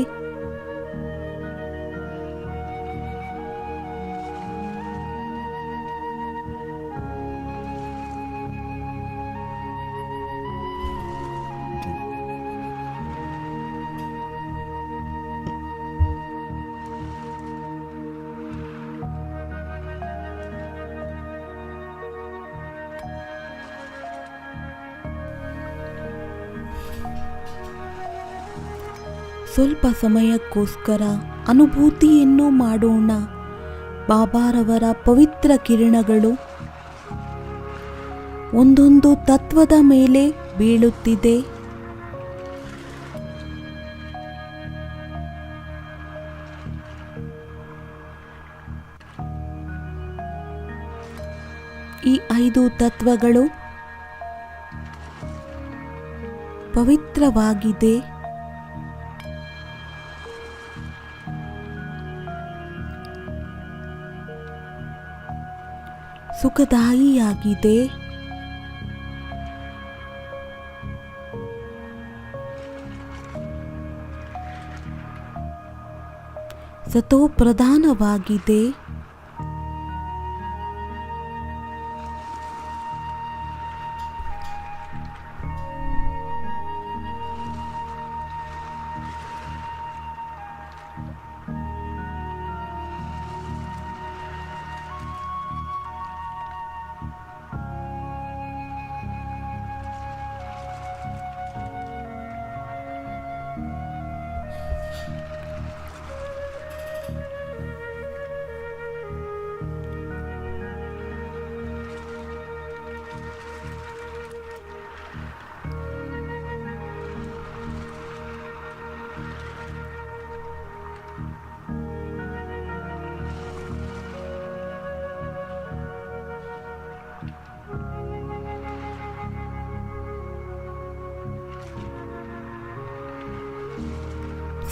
ಸ್ವಲ್ಪ ಸಮಯಕ್ಕೋಸ್ಕರ ಅನುಭೂತಿಯನ್ನು ಮಾಡೋಣ. ಬಾಬಾರವರ ಪವಿತ್ರ ಕಿರಣಗಳು ಒಂದೊಂದು ತತ್ವದ ಮೇಲೆ ಬೀಳುತ್ತಿದೆ. ಈ 5 ತತ್ವಗಳು ಪವಿತ್ರವಾಗಿದೆ. ಸುಖದಾಯಿಯಾಗಿದೆ. ಸತೋಪ್ರಧಾನವಾಗಿದೆ.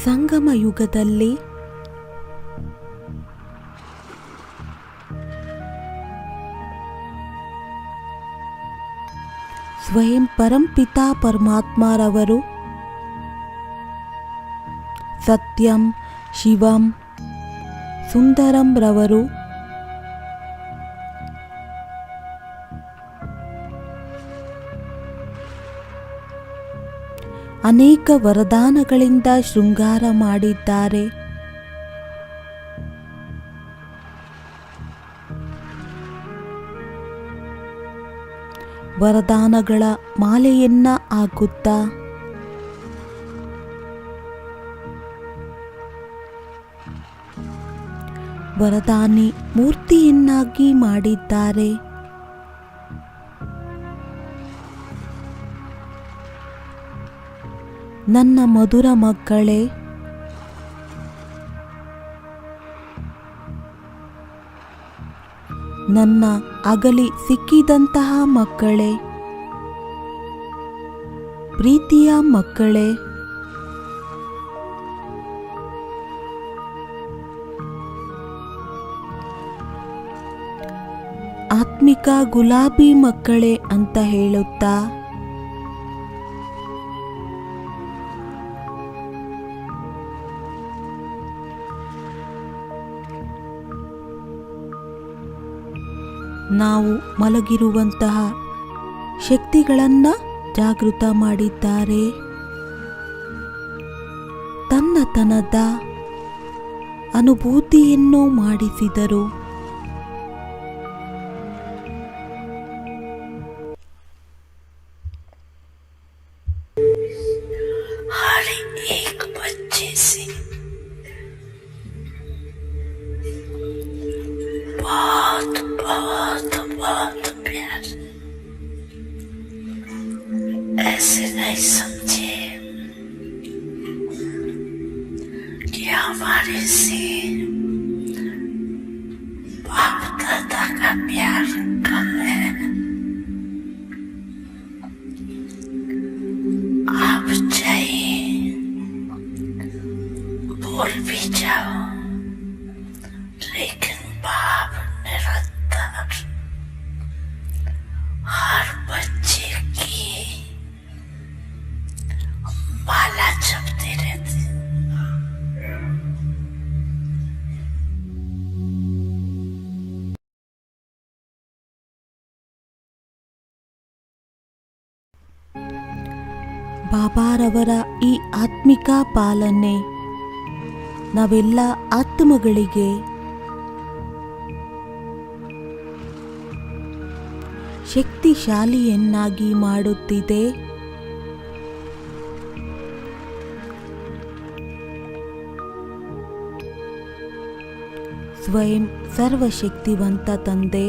ಸಂಗಮ ಯುಗದಲ್ಲಿ ಸ್ವಯಂ ಪರಂಪಿತಾ ಪರಮಾತ್ಮರವರು ಸತ್ಯಂ ಶಿವಂ ಸುಂದರಂ ರವರು ಅನೇಕ ವರದಾನಗಳಿಂದ ಶೃಂಗಾರ ಮಾಡಿದ್ದಾರೆ. ವರದಾನಗಳ ಮಾಲೆಯನ್ನ ಹಾಕುತ್ತಾ ವರದಾನಿ ಮೂರ್ತಿಯನ್ನಾಗಿ ಮಾಡಿದ್ದಾರೆ. ನನ್ನ ಮಧುರ ಮಕ್ಕಳೇ, ನನ್ನ ಅಗಲಿ ಸಿಕ್ಕಿದಂತಹ ಮಕ್ಕಳೇ, ಪ್ರೀತಿಯ ಮಕ್ಕಳೇ, ಆತ್ಮಿಕ ಗುಲಾಬಿ ಮಕ್ಕಳೇ ಅಂತ ಹೇಳುತ್ತಾ ನಾವು ಮಲಗಿರುವಂತಹ ಶಕ್ತಿಗಳನ್ನು ಜಾಗೃತ ಮಾಡಿದ್ದಾರೆ. ತನ್ನತನದ ಅನುಭೂತಿಯನ್ನು ಮಾಡಿಸಿದರು. हर एक बच्चे से बहुत बहुत बहुत प्यार। ऐसे नहीं समझे कि हमारे से बाप दादा का प्यार कम है। आप चाहिए बोल भी जाओ, लेकिन बाप निरंतर हर बच्चे की माला जपते रहते। ಬಾಬಾರವರ ಈ ಆತ್ಮಿಕ ಪಾಲನೆ ನಾವೆಲ್ಲ ಆತ್ಮಗಳಿಗೆ ಶಕ್ತಿಶಾಲಿಯನ್ನಾಗಿ ಮಾಡುತ್ತಿದೆ. ಸ್ವಯಂ ಸರ್ವಶಕ್ತಿವಂತ ತಂದೆ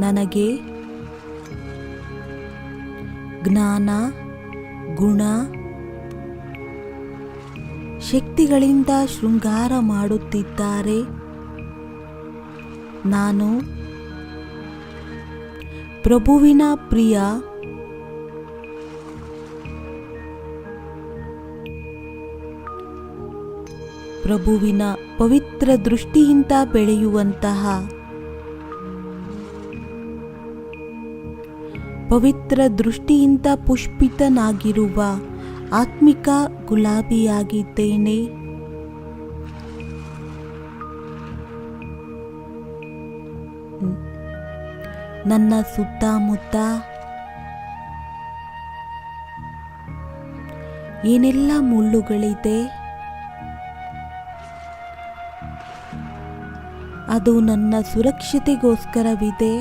ನನಗೆ ಜ್ಞಾನ, ಗುಣ, ಶಕ್ತಿಗಳಿಂದ ಶೃಂಗಾರ ಮಾಡುತ್ತಿದ್ದಾರೆ. ನಾನು ಪ್ರಭುವಿನ ಪ್ರಿಯ ಪ್ರಭುವಿನ ಪವಿತ್ರ ದೃಷ್ಟಿಯಿಂದ ಬೆಳೆಯುವಂತಹ ಪವಿತ್ರ ದೃಷ್ಟಿಯಿಂದ ಪುಷ್ಪಿತನಾಗಿರುವ ಆತ್ಮಿಕ ಗುಲಾಬಿಯಾಗಿದ್ದೇನೆ. ನನ್ನ ಸುತ್ತಮುತ್ತ ಏನೆಲ್ಲ ಮುಳ್ಳುಗಳಿದೆ ಅದು ನನ್ನ ಸುರಕ್ಷತೆಗೋಸ್ಕರವಿದೆ.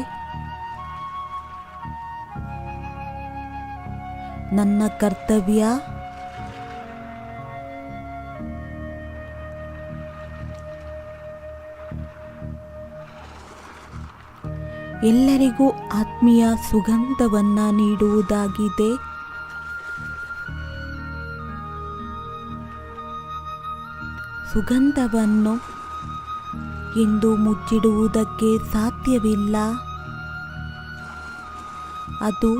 ನನ್ನ ಕರ್ತವ್ಯ ಎಲ್ಲರಿಗೂ ಆತ್ಮೀಯ ಸುಗಂಧವನ್ನ ನೀಡುವುದಾಗಿದೆ. ಸುಗಂಧವನ್ನು ಎಂದು ಮುಚ್ಚಿಡುವುದಕ್ಕೆ ಸಾಧ್ಯವಿಲ್ಲ. ಅದು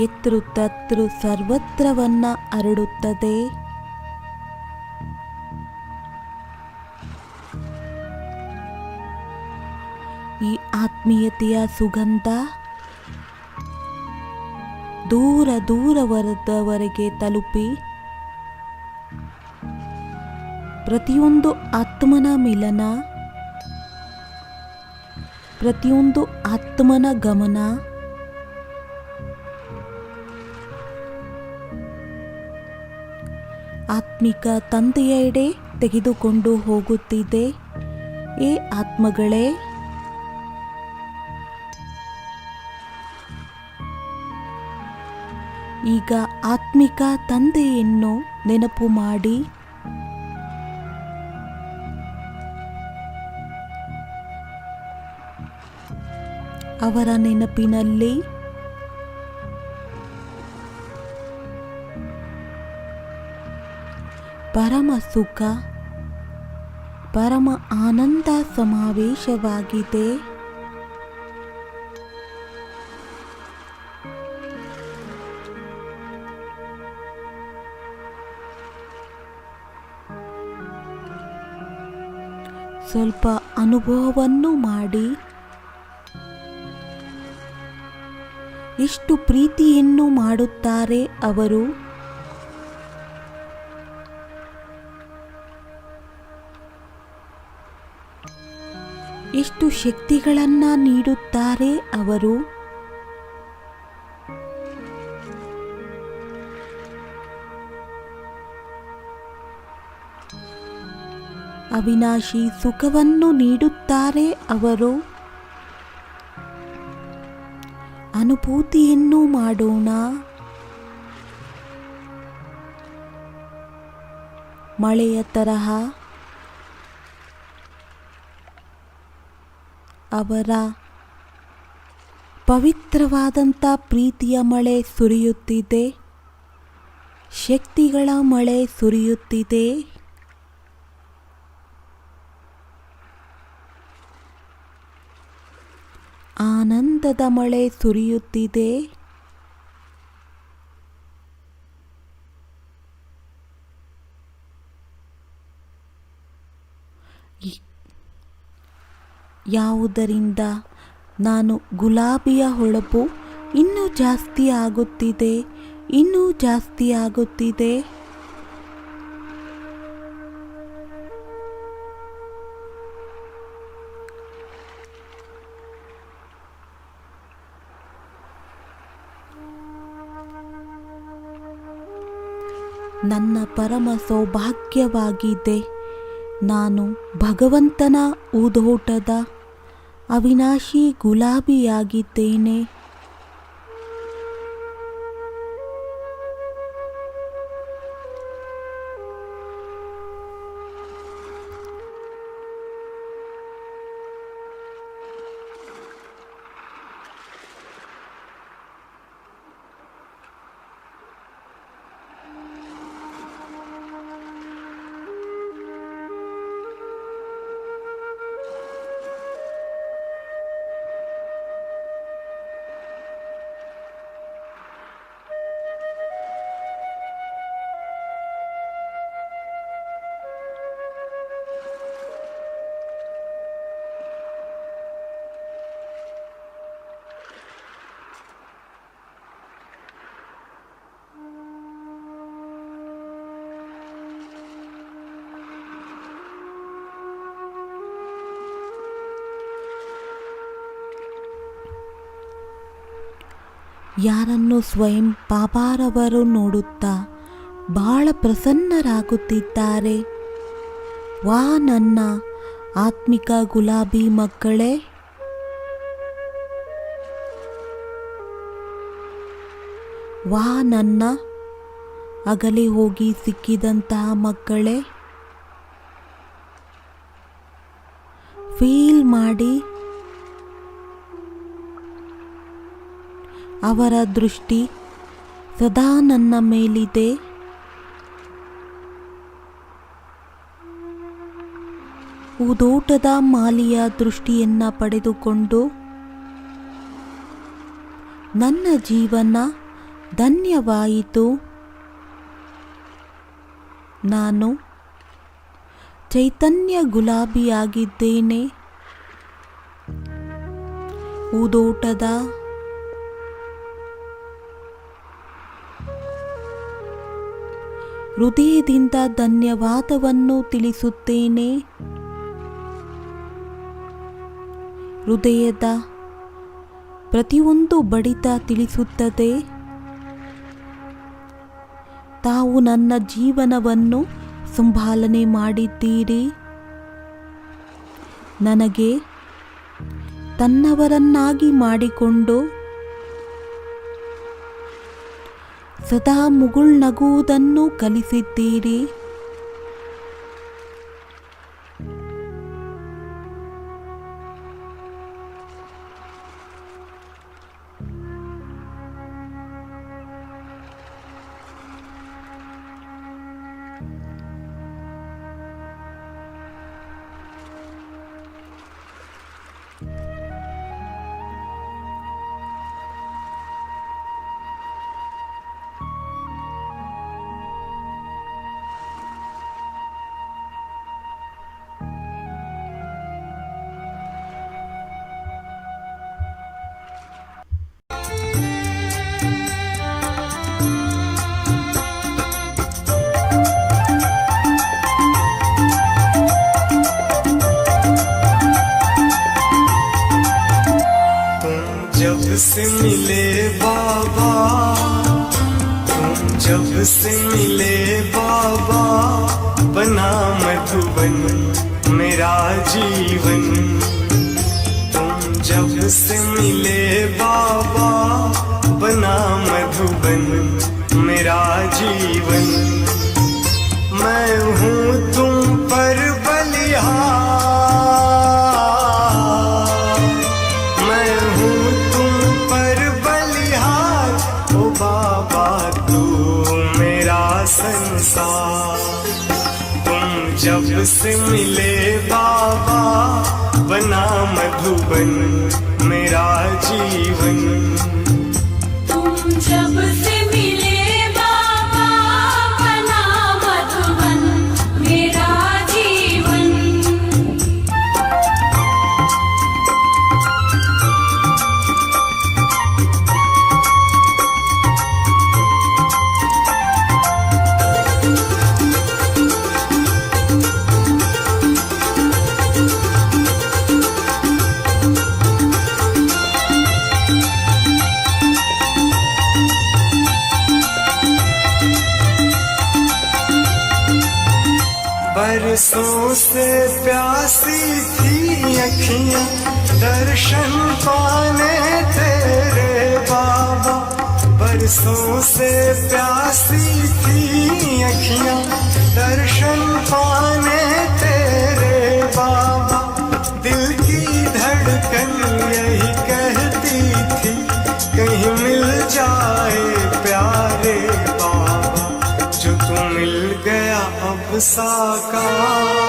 ಎತ್ರು ತತ್ರು ಸರ್ವತ್ರವನ್ನ ಹರಡುತ್ತದೆ. ಈ ಆತ್ಮೀಯತೆಯ ಸುಗಂಧ ದೂರ ದೂರವರೆಗೆ ತಲುಪಿ ಪ್ರತಿಯೊಂದು ಆತ್ಮನ ಮಿಲನ, ಪ್ರತಿಯೊಂದು ಆತ್ಮನ ಗಮನ ಆತ್ಮಿಕ ತಂದೆಯೆಡೆ ತೆಗೆದುಕೊಂಡು ಹೋಗುತ್ತಿದೆ. ಏ ಆತ್ಮಗಳೇ, ಈಗ ಆತ್ಮಿಕ ತಂದೆಯನ್ನು ನೆನಪು ಮಾಡಿ ಅವರ ನೆನಪಿನಲ್ಲಿ ಪರಮ ಸುಖ, ಪರಮ ಆನಂದ ಸಮಾವೇಶವಾಗಿದೆ. ಸ್ವಲ್ಪ ಅನುಭವವನ್ನು ಮಾಡಿ ಎಷ್ಟು ಪ್ರೀತಿಯನ್ನು ಮಾಡುತ್ತಾರೆ ಅವರು. ಎಷ್ಟು ಶಕ್ತಿಗಳನ್ನ ನೀಡುತ್ತಾರೆ ಅವರು. ಅವಿನಾಶಿ ಸುಖವನ್ನು ನೀಡುತ್ತಾರೆ ಅವರು. ಅನುಭೂತಿಯನ್ನು ಮಾಡೋಣ. ಮಳೆಯ ತರಹ ಅವರ ಪವಿತ್ರವಾದಂಥ ಪ್ರೀತಿಯ ಮಳೆ ಸುರಿಯುತ್ತಿದೆ. ಶಕ್ತಿಗಳ ಮಳೆ ಸುರಿಯುತ್ತಿದೆ. ಆನಂದದ ಮಳೆ ಸುರಿಯುತ್ತಿದೆ. ಯಾವುದರಿಂದ ನಾನು ಗುಲಾಬಿಯ ಹೊಳಪು ಇನ್ನೂ ಜಾಸ್ತಿ ಆಗುತ್ತಿದೆ, ಇನ್ನೂ ಜಾಸ್ತಿ ಆಗುತ್ತಿದೆ. ನನ್ನ ಪರಮ ಸೌಭಾಗ್ಯವಾಗಿದೆ. ನಾನು ಭಗವಂತನ ಊದೋಟದ ಅವಿನಾಶಿ ಗುಲಾಬಿಯಾಗಿದ್ದೇನೆ. ಯಾರನ್ನು ಸ್ವಯಂ ಬಾಬಾರವರು ನೋಡುತ್ತಾ ಬಹಳ ಪ್ರಸನ್ನರಾಗುತ್ತಿದ್ದಾರೆ. ವಾ ನನ್ನ ಆತ್ಮಿಕ ಗುಲಾಬಿ ಮಕ್ಕಳೇ, ವಾ ನನ್ನ ಅಗಲಿ ಹೋಗಿ ಸಿಕ್ಕಿದಂತಹ ಮಕ್ಕಳೇ, ಫೀಲ್ ಮಾಡಿ ಅವರ ದೃಷ್ಟಿ ಸದಾ ನನ್ನ ಮೇಲಿದೆ. ಹೂದೋಟದ ಮಾಲಿಯ ದೃಷ್ಟಿಯನ್ನು ಪಡೆದುಕೊಂಡು ನನ್ನ ಜೀವನ ಧನ್ಯವಾಯಿತು. ನಾನು ಚೈತನ್ಯ ಗುಲಾಬಿಯಾಗಿದ್ದೇನೆ. ಹೂದೋಟದ ಹೃದಯದಿಂದ ಧನ್ಯವಾದವನ್ನು ತಿಳಿಸುತ್ತೇನೆ. ಹೃದಯದ ಪ್ರತಿಯೊಂದು ಬಡಿತ ತಿಳಿಸುತ್ತದೆ, ತಾವು ನನ್ನ ಜೀವನವನ್ನು ಸಂಭಾಲನೆ ಮಾಡಿದ್ದೀರಿ. ನನಗೆ ತನ್ನವರನ್ನಾಗಿ ಮಾಡಿಕೊಂಡು ಸದಾ ಮುಗುಳ್ನಗುವುದನ್ನು ಕಲಿಸಿದ್ದೀರಿ. जब से मिले बाबा, तुम जब से मिले बाबा, बना मधुबन मेरा जीवन। तुम जब से मिले बाबा, बना मधुबन मेरा जीवन। मैं हूँ तुम पर बलिहार, मैं हूँ तुम पर बलिहार, ओ बाबा तू मेरा संसार। तुम जब से मिले बाबा, बना मधुबन मेरा जीवन। तुम जब से मिले बाबा, बना मधुबन मेरा जीवन। बरसों से प्यासी थी अखियां दर्शन पाने तेरे बाबा। बरसों से प्यासी थी अखियां दर्शन पाने तेरे बाबा। दिल की धड़कन यही कहती थी, कहीं मिल जाए प्यारे बाबा। जो तू मिल गया अब साकार,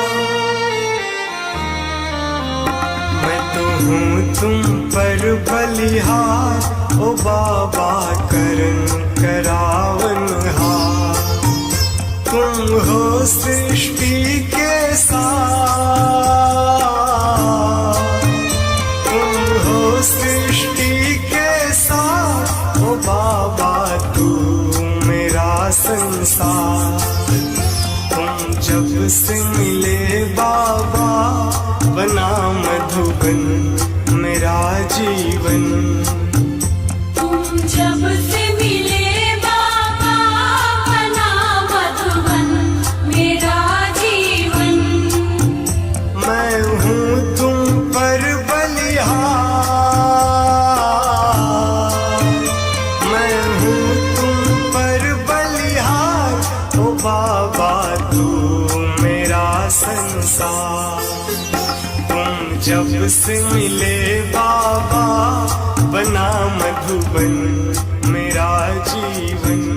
मैं तो हूँ तुम पर बलिहार, ओ बाबा करन करावनहार। तुम हो सृष्टि के साथ, तुम हो सृष्टि के साथ, ओ बाबा तू मेरा संसार। तुम जब से मिले बाबा, बना मधुबन मेरा जीवन। तुम जब जब से मिले बाबा बना मधुबन मेरा जीवन।